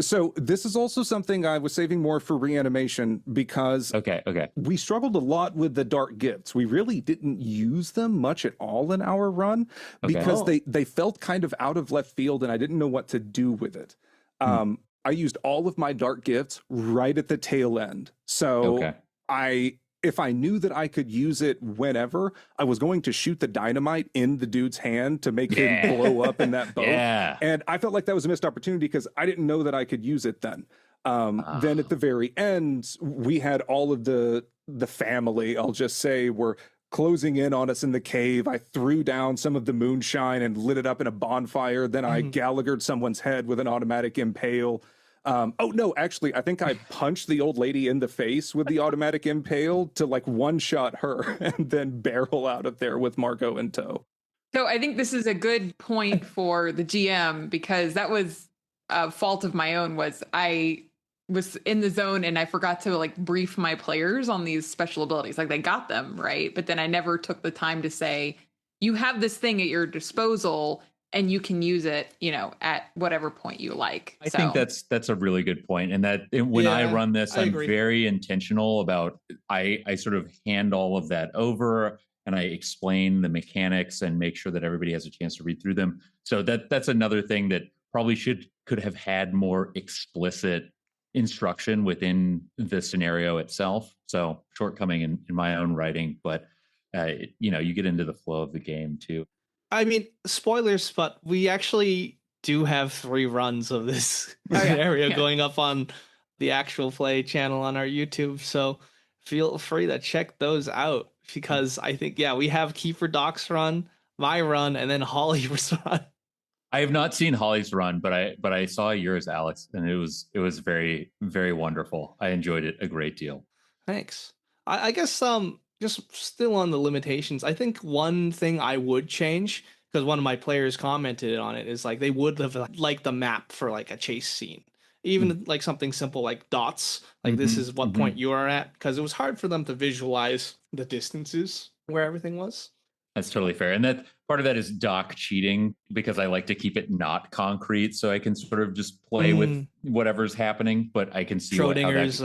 So this is also something I was saving more for reanimation because Okay. we struggled a lot with the dark gifts. We really didn't use them much at all in our run because Oh. they felt kind of out of left field and I didn't know what to do with it. I used all of my dark gifts right at the tail end. So Okay. if I knew that I could use it whenever, I was going to shoot the dynamite in the dude's hand to make him blow up in that boat. Yeah. And I felt like that was a missed opportunity because I didn't know that I could use it then. Then at the very end, we had all of the family, I'll just say, were closing in on us in the cave. I threw down some of the moonshine and lit it up in a bonfire. Then I Gallaghered someone's head with an automatic impale. Oh no, actually, I think I punched the old lady in the face with the automatic impale to like one-shot her and then barrel out of there with Margot in tow. So I think this is a good point for the GM because that was a fault of my own. Was I was in the zone and I forgot to like brief my players on these special abilities. Like they got them right, but then I never took the time to say, you have this thing at your disposal and you can use it, at whatever point you like. I think that's a really good point. And that when I run this, I'm very intentional about I sort of hand all of that over and I explain the mechanics and make sure that everybody has a chance to read through them. So that's another thing that probably could have had more explicit instruction within the scenario itself. So shortcoming in my own writing, but you get into the flow of the game too. I mean, spoilers, but we actually do have 3 runs of this scenario going up on the actual play channel on our YouTube. So feel free to check those out because I think, we have Keeper Doc's run, my run, and then Holly's run. I have not seen Holly's run, but I saw yours, Alex, and it was very, very wonderful. I enjoyed it a great deal. Thanks. I guess just still on the limitations, I think one thing I would change, because one of my players commented on it, is like they would have liked the map for like a chase scene. Even like something simple like dots, like this is what point you are at, because it was hard for them to visualize the distances where everything was. That's totally fair. And that part of that is doc cheating because I like to keep it not concrete so I can sort of just play with whatever's happening, but I can see Schrodinger's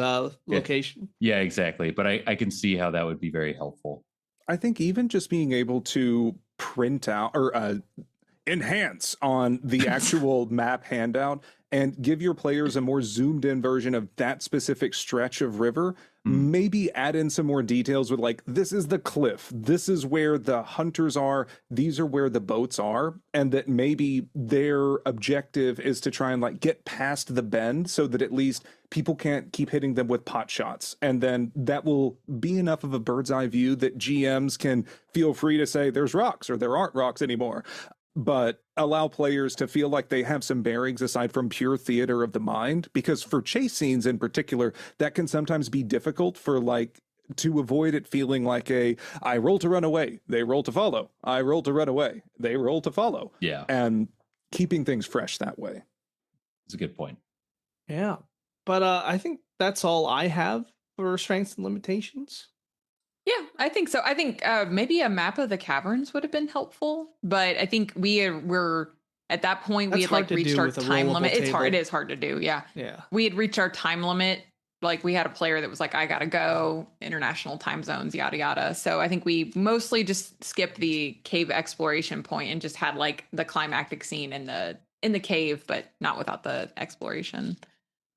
location. Yeah, exactly. But I can see how that would be very helpful. I think even just being able to print out or enhance on the actual map handout and give your players a more zoomed in version of that specific stretch of river, maybe add in some more details with like, this is the cliff, this is where the hunters are, these are where the boats are, and that maybe their objective is to try and like get past the bend so that at least people can't keep hitting them with pot shots. And then that will be enough of a bird's eye view that GMs can feel free to say there's rocks or there aren't rocks anymore, but allow players to feel like they have some bearings aside from pure theater of the mind. Because for chase scenes in particular, that can sometimes be difficult for like to avoid it feeling like I roll to run away, they roll to follow, I roll to run away, they roll to follow. Yeah. And keeping things fresh that way. It's a good point. Yeah. But I think that's all I have for strengths and limitations. Yeah, I think so. I think maybe a map of the caverns would have been helpful, but I think we're at that point we had like reached our time limit. It's hard. It is hard to do. Yeah. Yeah. We had reached our time limit. Like we had a player that was like, I gotta go, international time zones, yada yada. So I think we mostly just skipped the cave exploration point and just had like the climactic scene in the cave, but not without the exploration.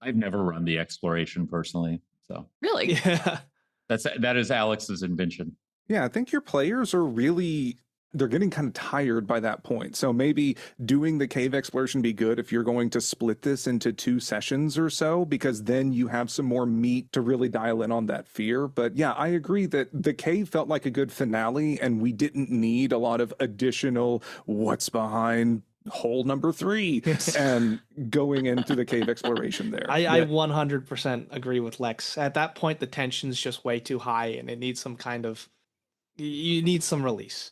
I've never run the exploration personally, so really, yeah. that is Alex's invention. Yeah, I think your players are really they're getting kind of tired by that point. So maybe doing the cave exploration be good if you're going to split this into 2 sessions or so, because then you have some more meat to really dial in on that fear. But yeah, I agree that the cave felt like a good finale and we didn't need a lot of additional what's behind hole number 3 Yes. and going into the cave exploration there. I Yeah. 100% agree with Lex. At that point, the tension's just way too high, and it needs some kind of you need some release.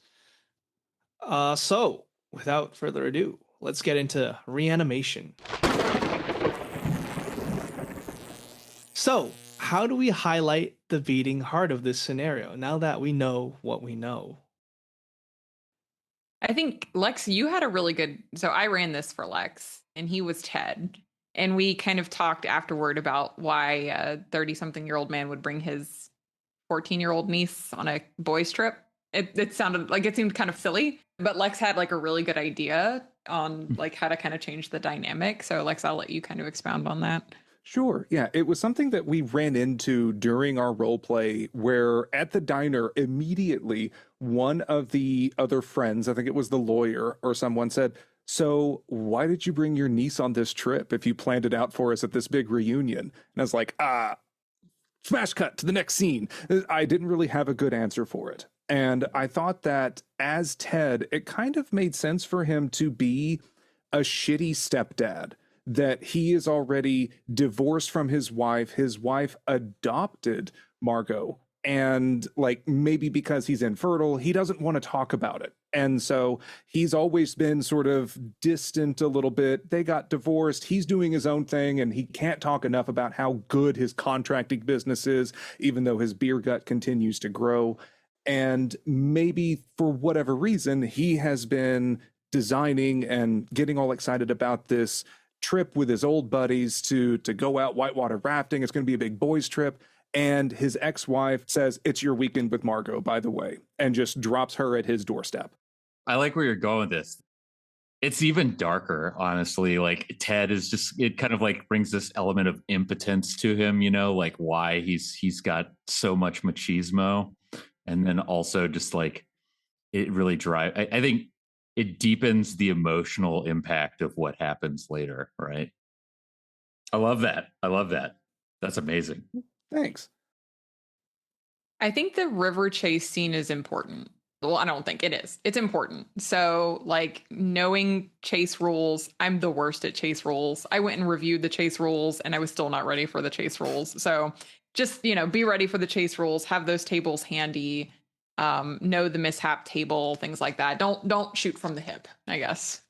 So without further ado, let's get into reanimation. So, how do we highlight the beating heart of this scenario now that we know what we know? I think Lex, you had a really good. So I ran this for Lex, and he was Ted, and we kind of talked afterward about why a 30-something-year-old man would bring his 14-year-old niece on a boys trip. It sounded like it seemed kind of silly, but Lex had like a really good idea on like how to kind of change the dynamic. So Lex, I'll let you kind of expound on that. Sure. Yeah. It was something that we ran into during our role play where at the diner, immediately one of the other friends, I think it was the lawyer or someone, said, "So why did you bring your niece on this trip if you planned it out for us at this big reunion?" And I was like, smash cut to the next scene. I didn't really have a good answer for it. And I thought that as Ted, it kind of made sense for him to be a shitty stepdad, that he is already divorced from his wife. His wife adopted Margot. And like maybe because he's infertile, he doesn't want to talk about it. And so he's always been sort of distant a little bit. They got divorced. He's doing his own thing and he can't talk enough about how good his contracting business is, even though his beer gut continues to grow. And maybe for whatever reason, he has been designing and getting all excited about this trip with his old buddies to go out whitewater rafting. It's going to be a big boys trip. And his ex-wife says, "It's your weekend with Margot, by the way," and just drops her at his doorstep. I like where you're going with this. It's even darker, honestly. Like Ted is just it kind of like brings this element of impotence to him, you know, like why he's got so much machismo. And then also just like it really drive I think it deepens the emotional impact of what happens later, right? I love that. I love that. That's amazing. Thanks. I think the river chase scene is important. Well, I don't think it is. It's important. So, like, knowing chase rules, I'm the worst at chase rules. I went and reviewed the chase rules and I was still not ready for the chase rules. So, just, be ready for the chase rules, have those tables handy, know the mishap table, things like that. Don't shoot from the hip, I guess.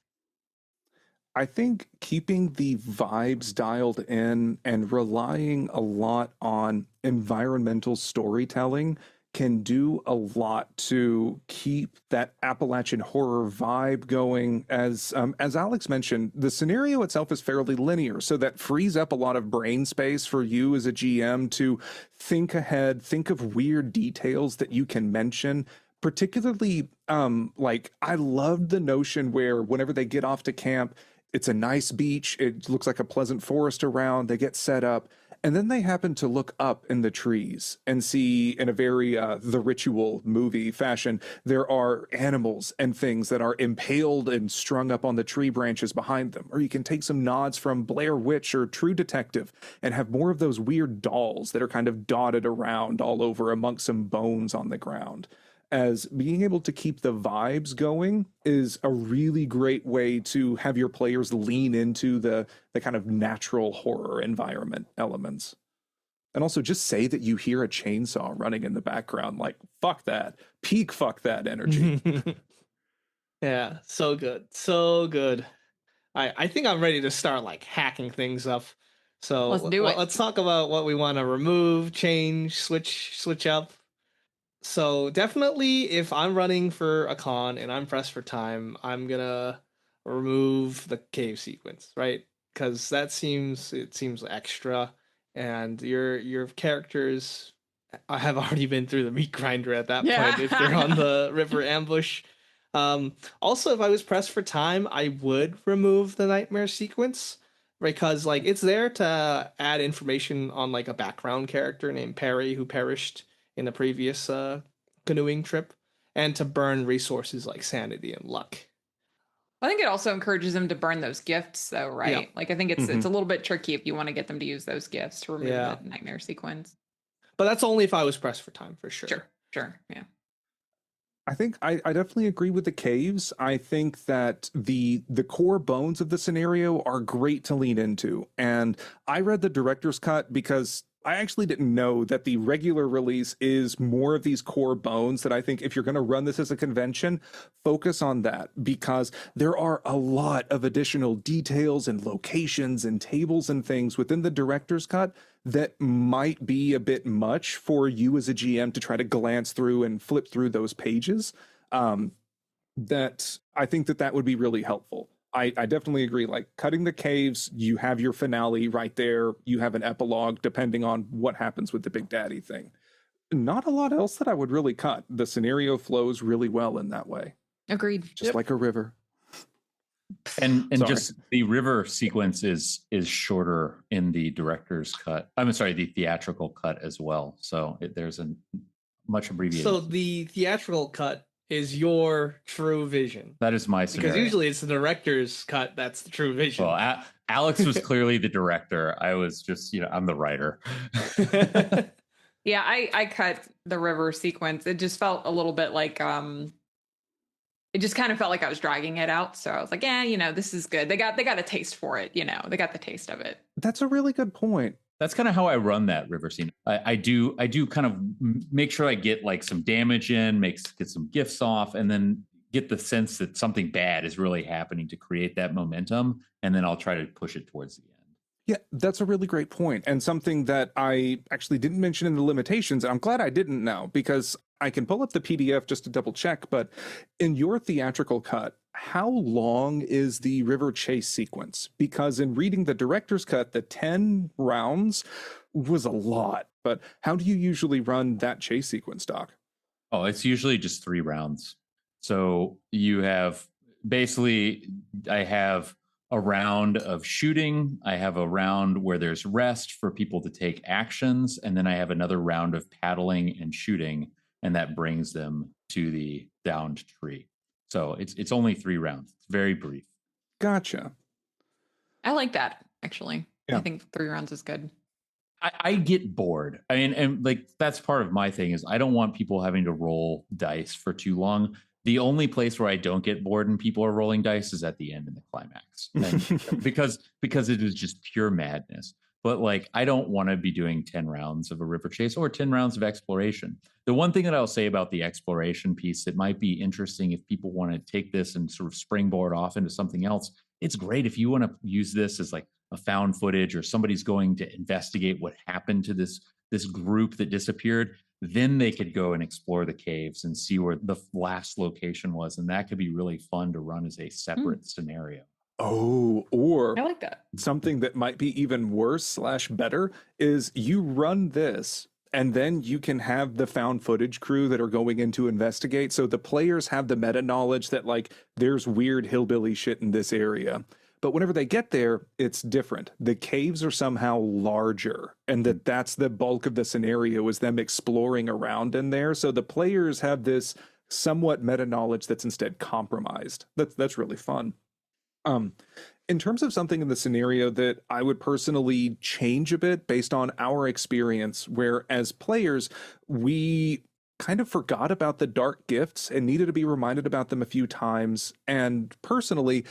I think keeping the vibes dialed in and relying a lot on environmental storytelling can do a lot to keep that Appalachian horror vibe going. As Alex mentioned, the scenario itself is fairly linear, so that frees up a lot of brain space for you as a GM to think ahead, think of weird details that you can mention. Particularly, like I loved the notion where whenever they get off to camp, it's a nice beach. It looks like a pleasant forest around. They get set up. And then they happen to look up in the trees and see, in a very The Ritual movie fashion, there are animals and things that are impaled and strung up on the tree branches behind them. Or you can take some nods from Blair Witch or True Detective and have more of those weird dolls that are kind of dotted around all over amongst some bones on the ground. As being able to keep the vibes going is a really great way to have your players lean into the kind of natural horror environment elements. And also just say that you hear a chainsaw running in the background, like fuck that. Peak fuck that energy. Yeah, so good. So good. I think I'm ready to start like hacking things up. So Let's do it. let's talk about what we want to remove, change, switch up. So definitely, if I'm running for a con and I'm pressed for time, I'm gonna remove the cave sequence, right? Because it seems extra, and your characters have already been through the meat grinder at that point if they're on Yeah. the river ambush. Also, if I was pressed for time, I would remove the nightmare sequence because like it's there to add information on like a background character named Perry who perished in the previous canoeing trip and to burn resources like sanity and luck. I think it also encourages them to burn those gifts, though, right? Yeah. Like, I think it's a little bit tricky if you want to get them to use those gifts to remove Yeah. the nightmare sequence. But that's only if I was pressed for time, for sure. Sure, yeah. I think I definitely agree with the caves. I think that the core bones of the scenario are great to lean into. And I read the director's cut because I actually didn't know that the regular release is more of these core bones that I think if you're going to run this as a convention, focus on that, because there are a lot of additional details and locations and tables and things within the director's cut that might be a bit much for you as a GM to try to glance through and flip through those pages. That I think that would be really helpful. I definitely agree. Like cutting the caves, you have your finale right there. You have an epilogue depending on what happens with the Big Daddy thing. Not a lot else that I would really cut. The scenario flows really well in that way. Agreed. Just like a river. And Sorry. just the river sequence is shorter in the director's cut. I'm sorry, the theatrical cut as well. So there's a much abbreviated. So the theatrical cut is your true vision. That is my scenario. Because usually it's the director's cut that's the true vision. Well, Alex was clearly the director. I was just, I'm the writer. Yeah, I cut the river sequence. It just felt a little bit like it just kind of felt like I was dragging it out. So I was like, yeah, this is good. They got a taste for it, they got the taste of it. That's a really good point. That's kind of how I run that river scene. I do kind of make sure I get like some damage in, get some gifts off, and then get the sense that something bad is really happening to create that momentum. And then I'll try to push it towards the end. Yeah, that's a really great point, and something that I actually didn't mention in the limitations. And I'm glad I didn't now, because I can pull up the PDF just to double check. But in your theatrical cut, how long is the river chase sequence? Because in reading the director's cut, the 10 rounds was a lot. But how do you usually run that chase sequence, Doc? Oh, it's usually just 3 rounds. So you have I have a round of shooting. I have a round where there's rest for people to take actions. And then I have another round of paddling and shooting. And that brings them to the downed tree. So it's only 3 rounds. It's very brief. Gotcha. I like that, actually. Yeah. I think 3 rounds is good. I get bored. I mean, and like that's part of my thing is I don't want people having to roll dice for too long. The only place where I don't get bored and people are rolling dice is at the end in the climax, and because it is just pure madness. But like, I don't want to be doing 10 rounds of a river chase or 10 rounds of exploration. The one thing that I'll say about the exploration piece that might be interesting if people want to take this and sort of springboard off into something else, it's great if you want to use this as like a found footage or somebody's going to investigate what happened to this group that disappeared. Then they could go and explore the caves and see where the last location was. And that could be really fun to run as a separate scenario. Oh, or I like that. Something that might be even worse / better is you run this and then you can have the found footage crew that are going in to investigate. So the players have the meta knowledge that like there's weird hillbilly shit in this area. But whenever they get there, it's different. The caves are somehow larger, and that's the bulk of the scenario is them exploring around in there. So the players have this somewhat meta knowledge that's instead compromised. That's really fun. In terms of something in the scenario that I would personally change a bit based on our experience, where as players, we kind of forgot about the dark gifts and needed to be reminded about them a few times. And personally,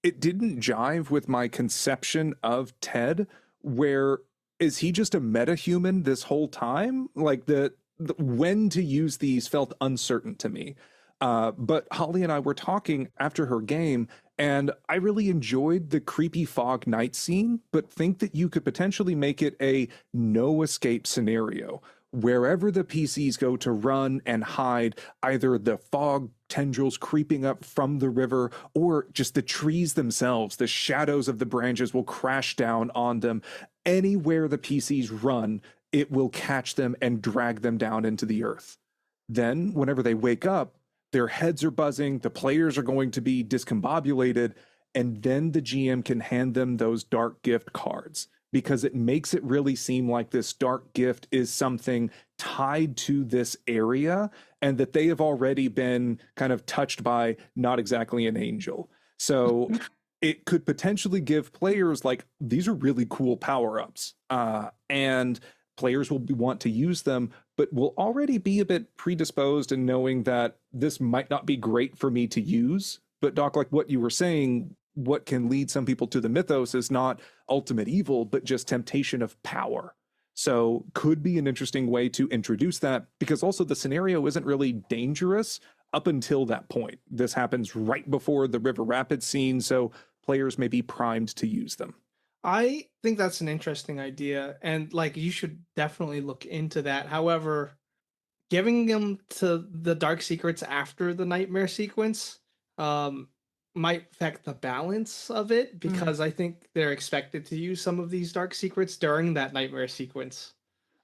it didn't jive with my conception of Ted, where is he just a metahuman this whole time? Like the when to use these felt uncertain to me. But Holly and I were talking after her game, and I really enjoyed the creepy fog night scene, but think that you could potentially make it a no escape scenario. Wherever the PCs go to run and hide, either the fog tendrils creeping up from the river or just the trees themselves, the shadows of the branches will crash down on them. Anywhere the PCs run, it will catch them and drag them down into the earth. Then, whenever they wake up, their heads are buzzing, the players are going to be discombobulated, and then the GM can hand them those dark gift cards. because it makes it really seem like this dark gift is something tied to this area and that they have already been kind of touched by not exactly an angel. So it could potentially give players like these are really cool power-ups, and players will want to use them, but will already be a bit predisposed in knowing that this might not be great for me to use. But Doc, like what you were saying, what can lead some people to the mythos is not ultimate evil, but just temptation of power. So could be an interesting way to introduce that, because also the scenario isn't really dangerous up until that point. This happens right before the River Rapids scene, so players may be primed to use them. I think that's an interesting idea, and like you should definitely look into that. However, giving them to the dark secrets after the nightmare sequence um might affect the balance of it, because I think they're expected to use some of these dark secrets during that nightmare sequence.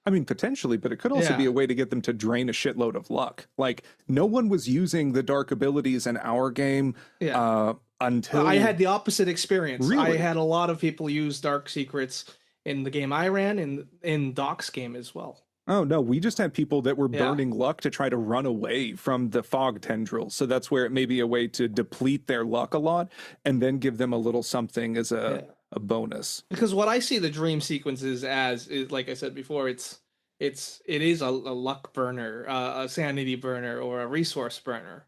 I mean, potentially, but it could also be Yeah. a way to get them to drain a shitload of luck. Like, no one was using the dark abilities in our game Yeah. until I had the opposite experience. I Really? had a lot of people use dark secrets in the game I ran, in Doc's game as well. Oh no, we just had people that were Yeah. burning luck to try to run away from the fog tendrils. So that's where it may be a way to deplete their luck a lot and then give them a little something as Yeah. a bonus. Because what I see the dream sequences as is, like I said before, it is a luck burner, a sanity burner, or a resource burner.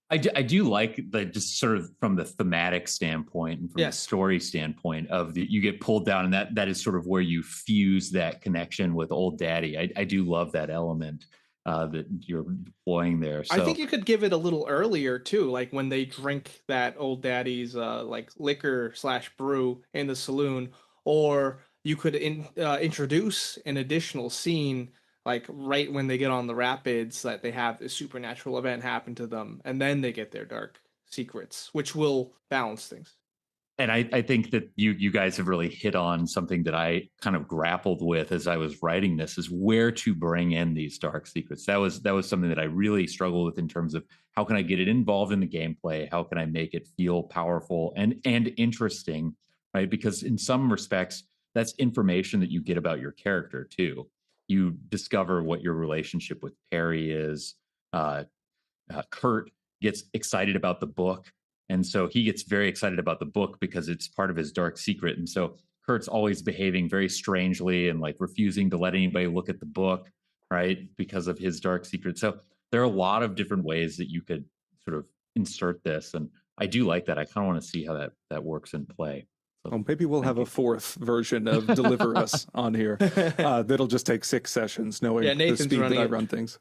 I do like the just sort of from the thematic standpoint and from the Yes. story standpoint of the you get pulled down, and that is sort of where you fuse that connection with Old Daddy. I do love that element that you're deploying there. I So think you could give it a little earlier too, like when they drink that old daddy's like liquor slash brew in the saloon, or you could introduce an additional scene like right when they get on the rapids, that they have this supernatural event happen to them, and then they get their dark secrets, which will balance things. and I think that you guys have really hit on something that I kind of grappled with as I was writing this, is where to bring in these dark secrets. That was something that I really struggled with in terms of how can I get it involved in the gameplay? How can I make it feel powerful and interesting, right? Because in some respects, that's information that you get about your character too. You discover what your relationship with Perry is. Kurt gets excited about the book. And so he gets very excited about the book because it's part of his dark secret. And so Kurt's always behaving very strangely and like refusing to let anybody look at the book, right? Because of his dark secret. So there are a lot of different ways that you could sort of insert this. And I do like that. I kind of want to see how that works in play. So, Well, maybe we'll have a fourth version of Deliver Us on here. That'll just take 6 sessions, knowing the Nathan's speed that running I it. run things.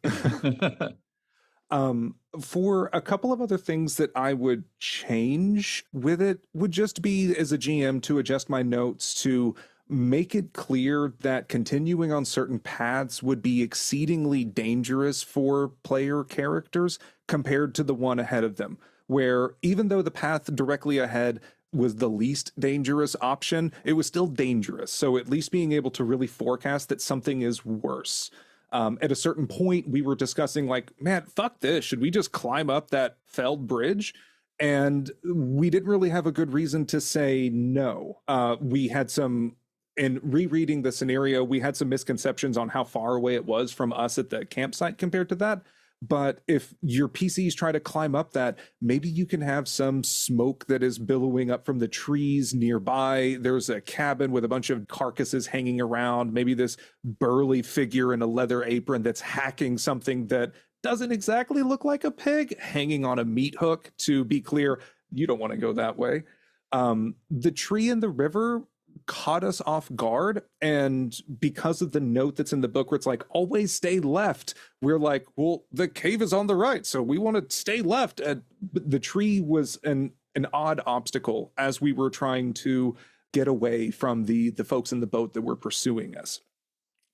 For a couple of other things that I would change with it would just be as a GM to adjust my notes to make it clear that continuing on certain paths would be exceedingly dangerous for player characters compared to the one ahead of them, where even though the path directly ahead was the least dangerous option, it was still dangerous. So at least being able to really forecast that something is worse. At a certain point, we were discussing like, man, fuck this. Should we just climb up that felled bridge? And we didn't really have a good reason to say no. We had some, in rereading the scenario, we had some misconceptions on how far away it was from us at the campsite compared to that. But if your PCs try to climb up that, maybe you can have some smoke that is billowing up from the trees nearby. There's a cabin with a bunch of carcasses hanging around. Maybe this burly figure in a leather apron that's hacking something that doesn't exactly look like a pig hanging on a meat hook. To be clear, you don't want to go that way. The tree in the river caught us off guard, and because of the note that's in the book where it's like always stay left, we're like, well, the cave is on the right, so we want to stay left. And the tree was an odd obstacle as we were trying to get away from the folks in the boat that were pursuing us.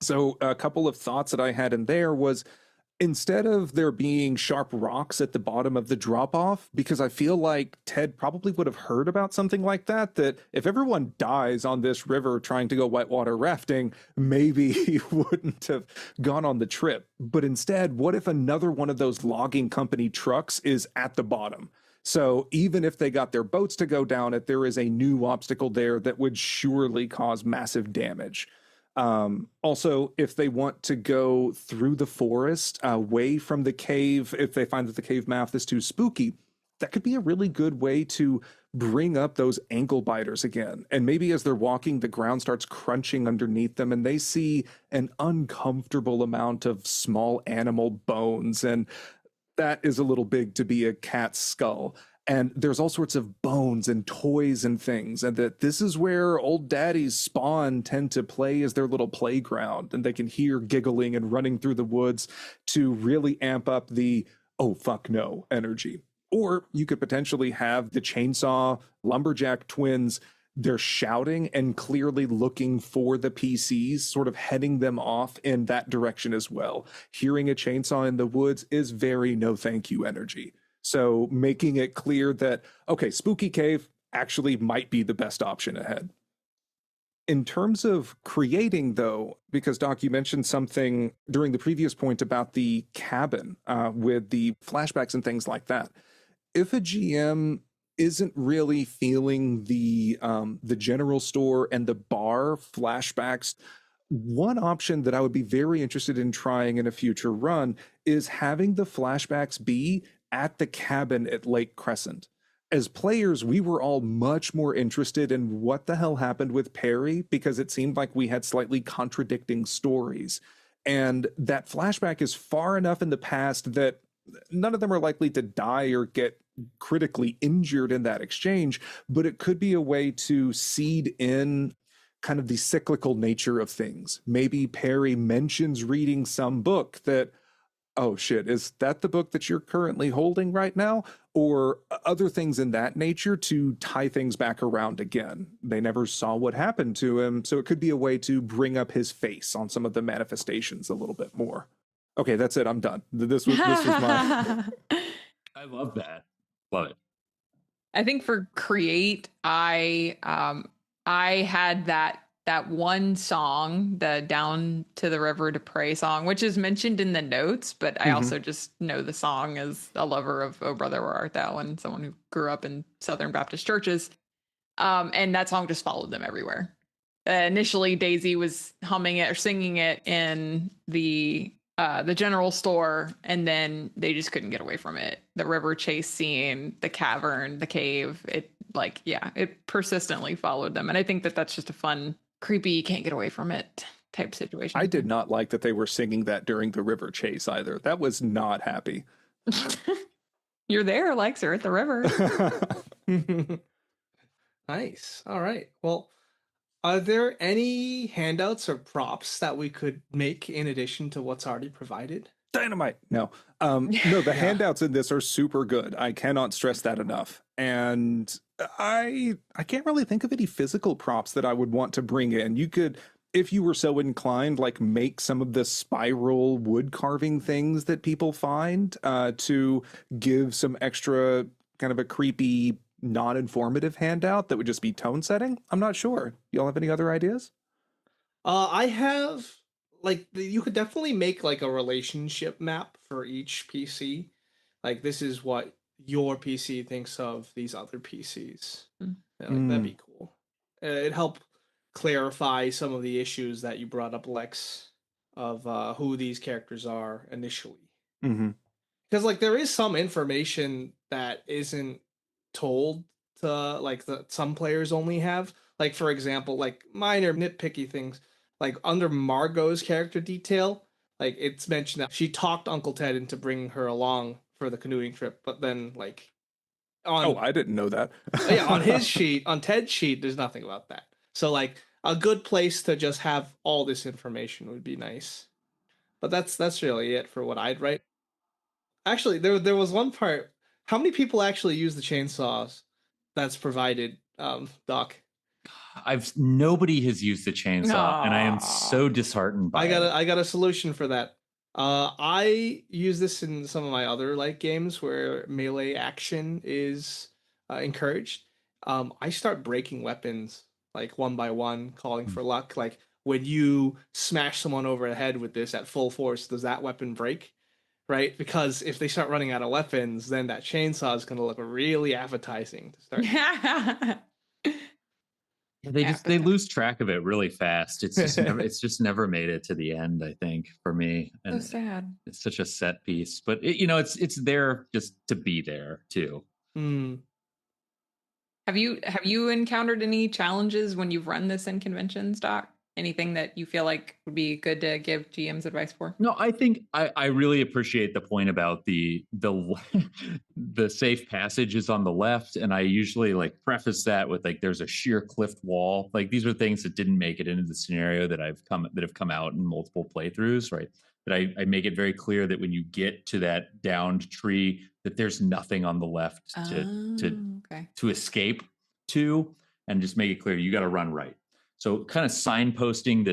So a couple of thoughts that I had in there was, instead of there being sharp rocks at the bottom of the drop off, because I feel like Ted probably would have heard about something like that, that if everyone dies on this river trying to go whitewater rafting, maybe he wouldn't have gone on the trip. But instead, what if another one of those logging company trucks is at the bottom? So even if they got their boats to go down it, there is a new obstacle there that would surely cause massive damage. Also, if they want to go through the forest, away from the cave, if they find that the cave mouth is too spooky, that could be a really good way to bring up those ankle biters again. And maybe as they're walking, the ground starts crunching underneath them and they see an uncomfortable amount of small animal bones. And that is a little big to be a cat's skull. And there's all sorts of bones and toys and things. And that this is where old daddy's spawn tend to play as their little playground. And they can hear giggling and running through the woods to really amp up the, oh, fuck no energy. Or you could potentially have the chainsaw lumberjack twins. They're shouting and clearly looking for the PCs, sort of heading them off in that direction as well. Hearing a chainsaw in the woods is very no thank you energy. So making it clear that, okay, spooky cave actually might be the best option ahead. In terms of creating, though, because Doc, you mentioned something during the previous point about the cabin with the flashbacks and things like that. If a GM isn't really feeling the general store and the bar flashbacks, one option that I would be very interested in trying in a future run is having the flashbacks be at the cabin at Lake Crescent. As players, we were all much more interested in what the hell happened with Perry because it seemed like we had slightly contradicting stories. And that flashback is far enough in the past that none of them are likely to die or get critically injured in that exchange, but it could be a way to seed in kind of the cyclical nature of things. Maybe Perry mentions reading some book that, oh shit, is that the book that you're currently holding right now? Or other things in that nature to tie things back around again. They never saw what happened to him, so it could be a way to bring up his face on some of the manifestations a little bit more. Okay, that's it. I'm done. This was my. I love that. Love it. I think for create, I had that one song, the Down to the River to Pray song, which is mentioned in the notes, but I also just know the song as a lover of Oh Brother Where Art Thou and someone who grew up in Southern Baptist churches. And that song just followed them everywhere. Initially, Daisy was humming it or singing it in the general store, and then they just couldn't get away from it. The river chase scene, the cavern, the cave, it persistently followed them. And I think that that's just a fun, creepy, can't get away from it type situation. I did not like that they were singing that during the river chase either. That was not happy. You're there, likes her at the river. Nice. All right. Well, are there any handouts or props that we could make in addition to what's already provided? Dynamite. No. No, the handouts in this are super good. I cannot stress that enough. And I can't really think of any physical props that I would want to bring in. You could, if you were so inclined, like make some of the spiral wood carving things that people find to give some extra kind of a creepy, non-informative handout that would just be tone setting. I'm not sure. Y'all have any other ideas? I have, like, you could definitely make like a relationship map for each PC. Like, this is what your PC thinks of these other PCs. Yeah, like, that'd be cool. It'd help clarify some of the issues that you brought up, Lex, of who these characters are initially. Because like there is some information that isn't told to like some players only have. Like, for example, like minor nitpicky things, like under Margot's character detail, like it's mentioned that she talked Uncle Ted into bringing her along for the canoeing trip, but then like on I didn't know that. yeah, on his sheet, on Ted's sheet, there's nothing about that. So like a good place to just have all this information would be nice. But that's really it for what I'd write. Actually, there was one part. How many people actually use the chainsaws that's provided, Doc? Nobody has used the chainsaw, and I am so disheartened by it. I got a solution for that. I use this in some of my other like games where melee action is encouraged. I start breaking weapons like one by one, calling for luck. Like when you smash someone over the head with this at full force, does that weapon break? right? Because if they start running out of weapons, then that chainsaw is going to look really appetizing to start. They lose track of it really fast. It's just never made it to the end, I think, for me. So And sad. it's such a set piece, but it's there just to be there too. Mm. Have you encountered any challenges when you've run this in conventions, Doc? Anything that you feel like would be good to give GMs advice for? No, I think I really appreciate the point about the the safe passage is on the left, and I usually like preface that with like there's a sheer cliff wall. Like these are things that didn't make it into the scenario that have come out in multiple playthroughs, right? But I make it very clear that when you get to that downed tree, that there's nothing on the left to escape to, and just make it clear you got to run right. So kind of signposting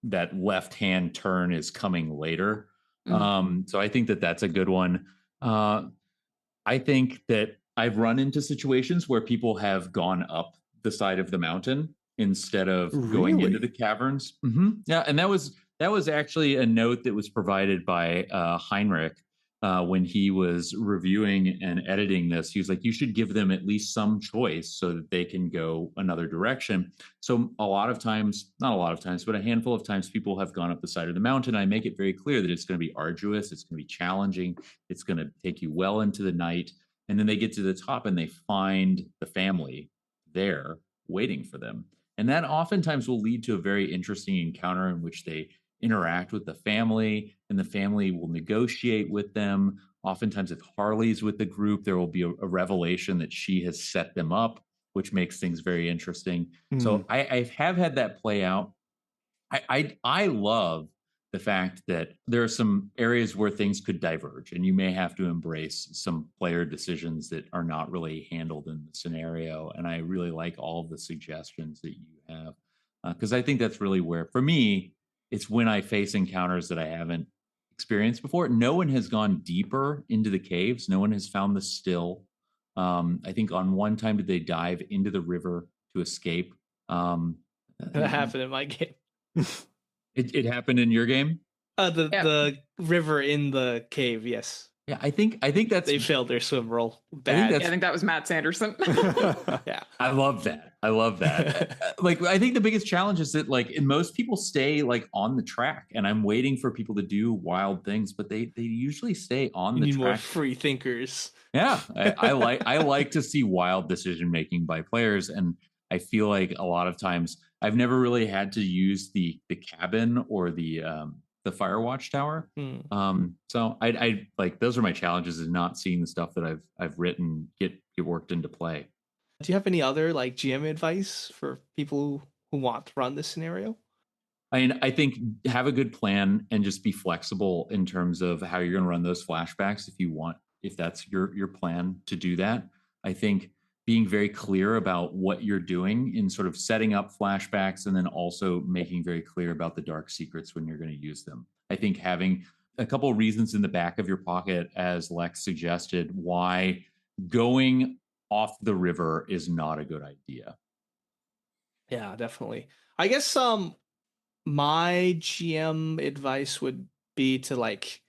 that left hand turn is coming later. So I think that's a good one. I think that I've run into situations where people have gone up the side of the mountain instead of going into the caverns. Yeah, and that was actually a note that was provided by Heinrich when he was reviewing and editing this. He was like, you should give them at least some choice so that they can go another direction. So a lot of times, not a lot of times, but a handful of times, people have gone up the side of the mountain. I make it very clear that it's going to be arduous, it's going to be challenging, it's going to take you well into the night. And then they get to the top and they find the family there waiting for them. And that oftentimes will lead to a very interesting encounter in which they interact with the family, and the family will negotiate with them. Oftentimes, if Harley's with the group, there will be a revelation that she has set them up, which makes things very interesting. So I have had that play out. I love the fact that there are some areas where things could diverge, and you may have to embrace some player decisions that are not really handled in the scenario. And I really like all of the suggestions that you have, because I think that's really where, for me, it's when I face encounters that I haven't experienced before. No one has gone deeper into the caves. No one has found the still. I think on one time did they dive into the river to escape. That happened in my game. It happened in your game? The river in the cave, yes. Yeah, I think that's they failed their swim roll bad. I think that was Matt Sanderson. Yeah. I love that. Like, I think the biggest challenge is that like, and most people stay like on the track, and I'm waiting for people to do wild things, but they usually stay on the track. More free thinkers. Yeah. I like to see wild decision making by players, and I feel like a lot of times I've never really had to use the cabin or the Firewatch Tower. So I like, those are my challenges, is not seeing the stuff that I've written get worked into play. Do you have any other like GM advice for people who want to run this scenario? I mean, I think have a good plan and just be flexible in terms of how you're going to run those flashbacks if that's your plan to do that. I think being very clear about what you're doing in sort of setting up flashbacks, and then also making very clear about the dark secrets when you're going to use them. I think having a couple of reasons in the back of your pocket, as Lex suggested, why going off the river is not a good idea. Yeah, definitely. I guess my GM advice would be to like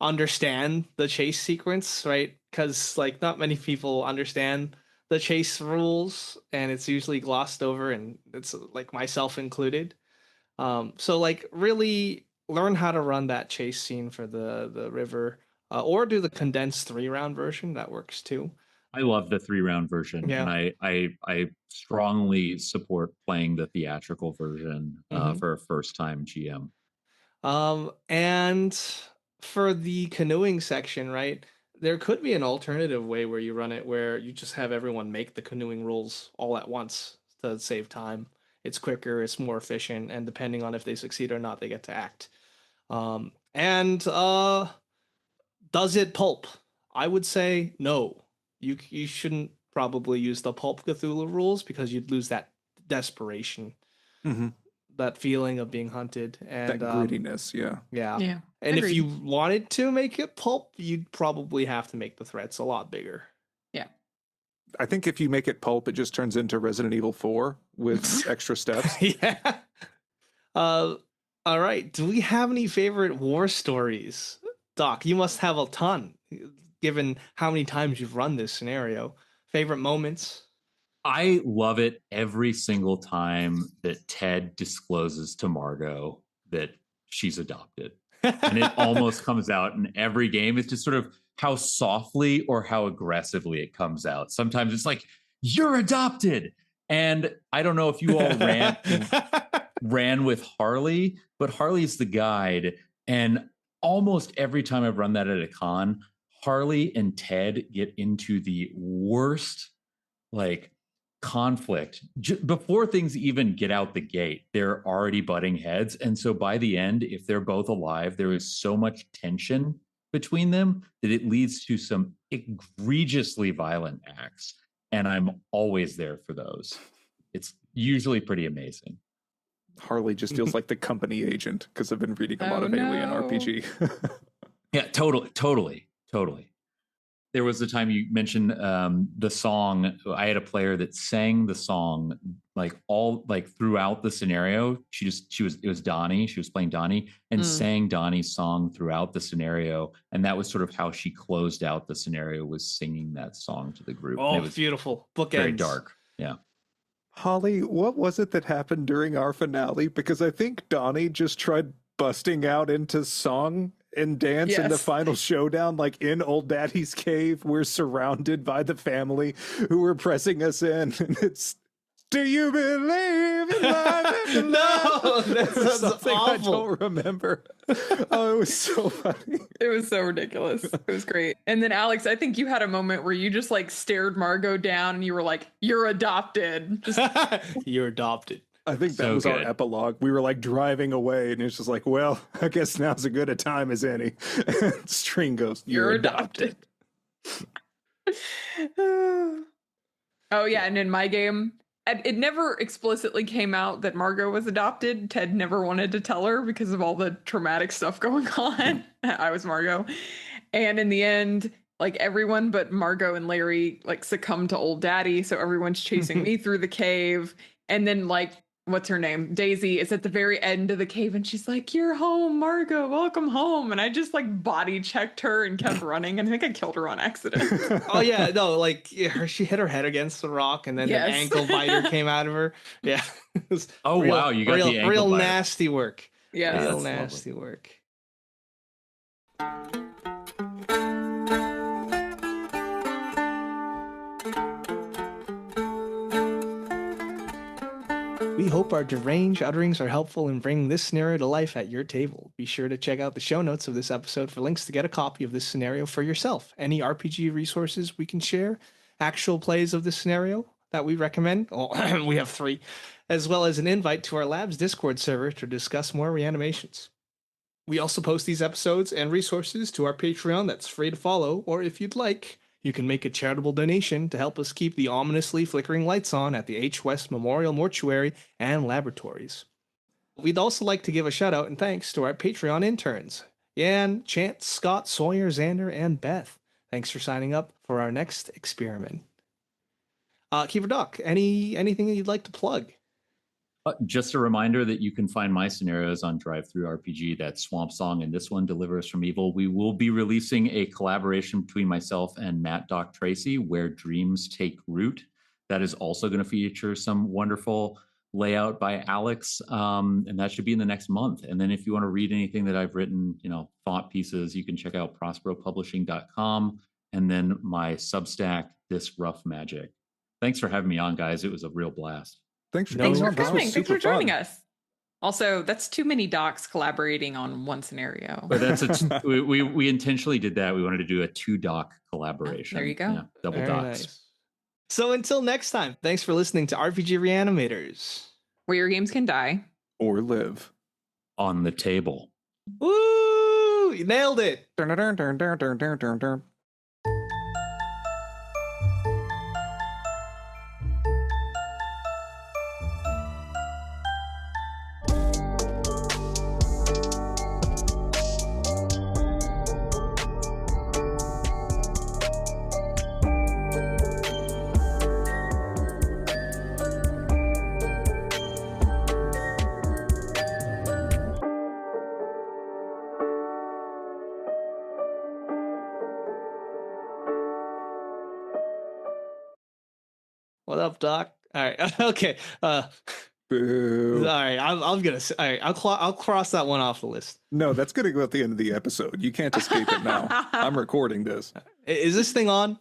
understand the chase sequence, right? Because like not many people understand the chase rules, and it's usually glossed over, and it's like myself included. So like really learn how to run that chase scene for the river, or do the condensed 3-round version. That works too. I love the 3-round version, yeah. And I strongly support playing the theatrical version for a first time GM. And for the canoeing section, right? There could be an alternative way where you run it, where you just have everyone make the canoeing rules all at once to save time. It's quicker, it's more efficient, and depending on if they succeed or not, they get to act. Does it pulp? I would say no. You shouldn't probably use the Pulp Cthulhu rules, because you'd lose that desperation, that feeling of being hunted, and that grittiness. Yeah. And if you wanted to make it pulp, you'd probably have to make the threats a lot bigger. Yeah. I think if you make it pulp, it just turns into Resident Evil 4 with extra steps. Yeah. All right. Do we have any favorite war stories? Doc, you must have a ton, given how many times you've run this scenario. Favorite moments? I love it every single time that Ted discloses to Margot that she's adopted. And it almost comes out in every game. It's just sort of how softly or how aggressively it comes out. Sometimes it's like, you're adopted. And I don't know if you all ran with Harley, but Harley's the guide. And almost every time I've run that at a con, Harley and Ted get into the worst, like, conflict before things even get out the gate. They're already butting heads, and so by the end, if they're both alive, there is so much tension between them that it leads to some egregiously violent acts, and I'm always there for those. It's usually pretty amazing. Harley just feels like the company agent because I've been reading a lot of Alien RPG. Yeah, totally. There was the time you mentioned the song. I had a player that sang the song like throughout the scenario. It was Donnie. She was playing Donnie and sang Donnie's song throughout the scenario. And that was sort of how she closed out the scenario, was singing that song to the group. Oh, it was beautiful. Bookends. Very dark. Yeah. Holly, what was it that happened during our finale? Because I think Donnie just tried busting out into song and dance in the final showdown, like in Old Daddy's cave. We're surrounded by the family who were pressing us in, and it's, do you believe in life after No, that's something awful. I don't remember. Oh, it was so funny. It was so ridiculous. It was great. And then Alex, I think you had a moment where you just like stared Margot down and you were like, you're adopted. Just You're adopted. I think that was our epilogue. We were like driving away, and it's just like, well, I guess now's as good a time as any. String goes, you're adopted. Oh, yeah. And in my game, it never explicitly came out that Margot was adopted. Ted never wanted to tell her because of all the traumatic stuff going on. I was Margot. And in the end, like everyone but Margot and Larry like succumbed to Old Daddy. So everyone's chasing me through the cave. And then like, what's her name? Daisy is at the very end of the cave and she's like, you're home, Margot, welcome home. And I just like body checked her and kept running. And I think I killed her on accident. Oh yeah, no, like she hit her head against the rock and then an ankle biter came out of her. Yeah. Oh, wow, you got the ankle real biter. Nasty work. Yeah, real nasty work. We hope our deranged utterings are helpful in bringing this scenario to life at your table. Be sure to check out the show notes of this episode for links to get a copy of this scenario for yourself. Any RPG resources we can share, actual plays of this scenario that we recommend, well, we have 3, as well as an invite to our lab's Discord server to discuss more reanimations. We also post these episodes and resources to our Patreon that's free to follow, or if you'd like, you can make a charitable donation to help us keep the ominously flickering lights on at the H. West Memorial Mortuary and Laboratories. We'd also like to give a shout out and thanks to our Patreon interns, Yan, Chance, Scott, Sawyer, Xander, and Beth. Thanks for signing up for our next experiment. Keeper Doc, anything that you'd like to plug? Just a reminder that you can find my scenarios on Drive-Thru RPG. That's Swamp Song and this one, Deliver Us from Evil. We will be releasing a collaboration between myself and Matt Doc Tracy, Where Dreams Take Root. That is also going to feature some wonderful layout by Alex, and that should be in the next month. And then if you want to read anything that I've written, thought pieces, you can check out prosperopublishing.com, and then my Substack, This Rough Magic. Thanks for having me on, guys. It was a real blast. Thanks for coming. This Thanks for joining us. Also, that's too many docs collaborating on one scenario. But that's we intentionally did that. We wanted to do a 2-doc collaboration. There you go. Yeah, double Very docs. Nice. So until next time, thanks for listening to RPG Reanimators. Where your games can die. Or live. On the table. Woo! You nailed it! Dun, dun, dun, dun, dun, dun, dun, dun. What up, Doc? All right. Okay. All Boo. right. I'm gonna. All right. I'll cross that one off the list. No, that's going to go at the end of the episode. You can't escape it now. I'm recording this. Is this thing on?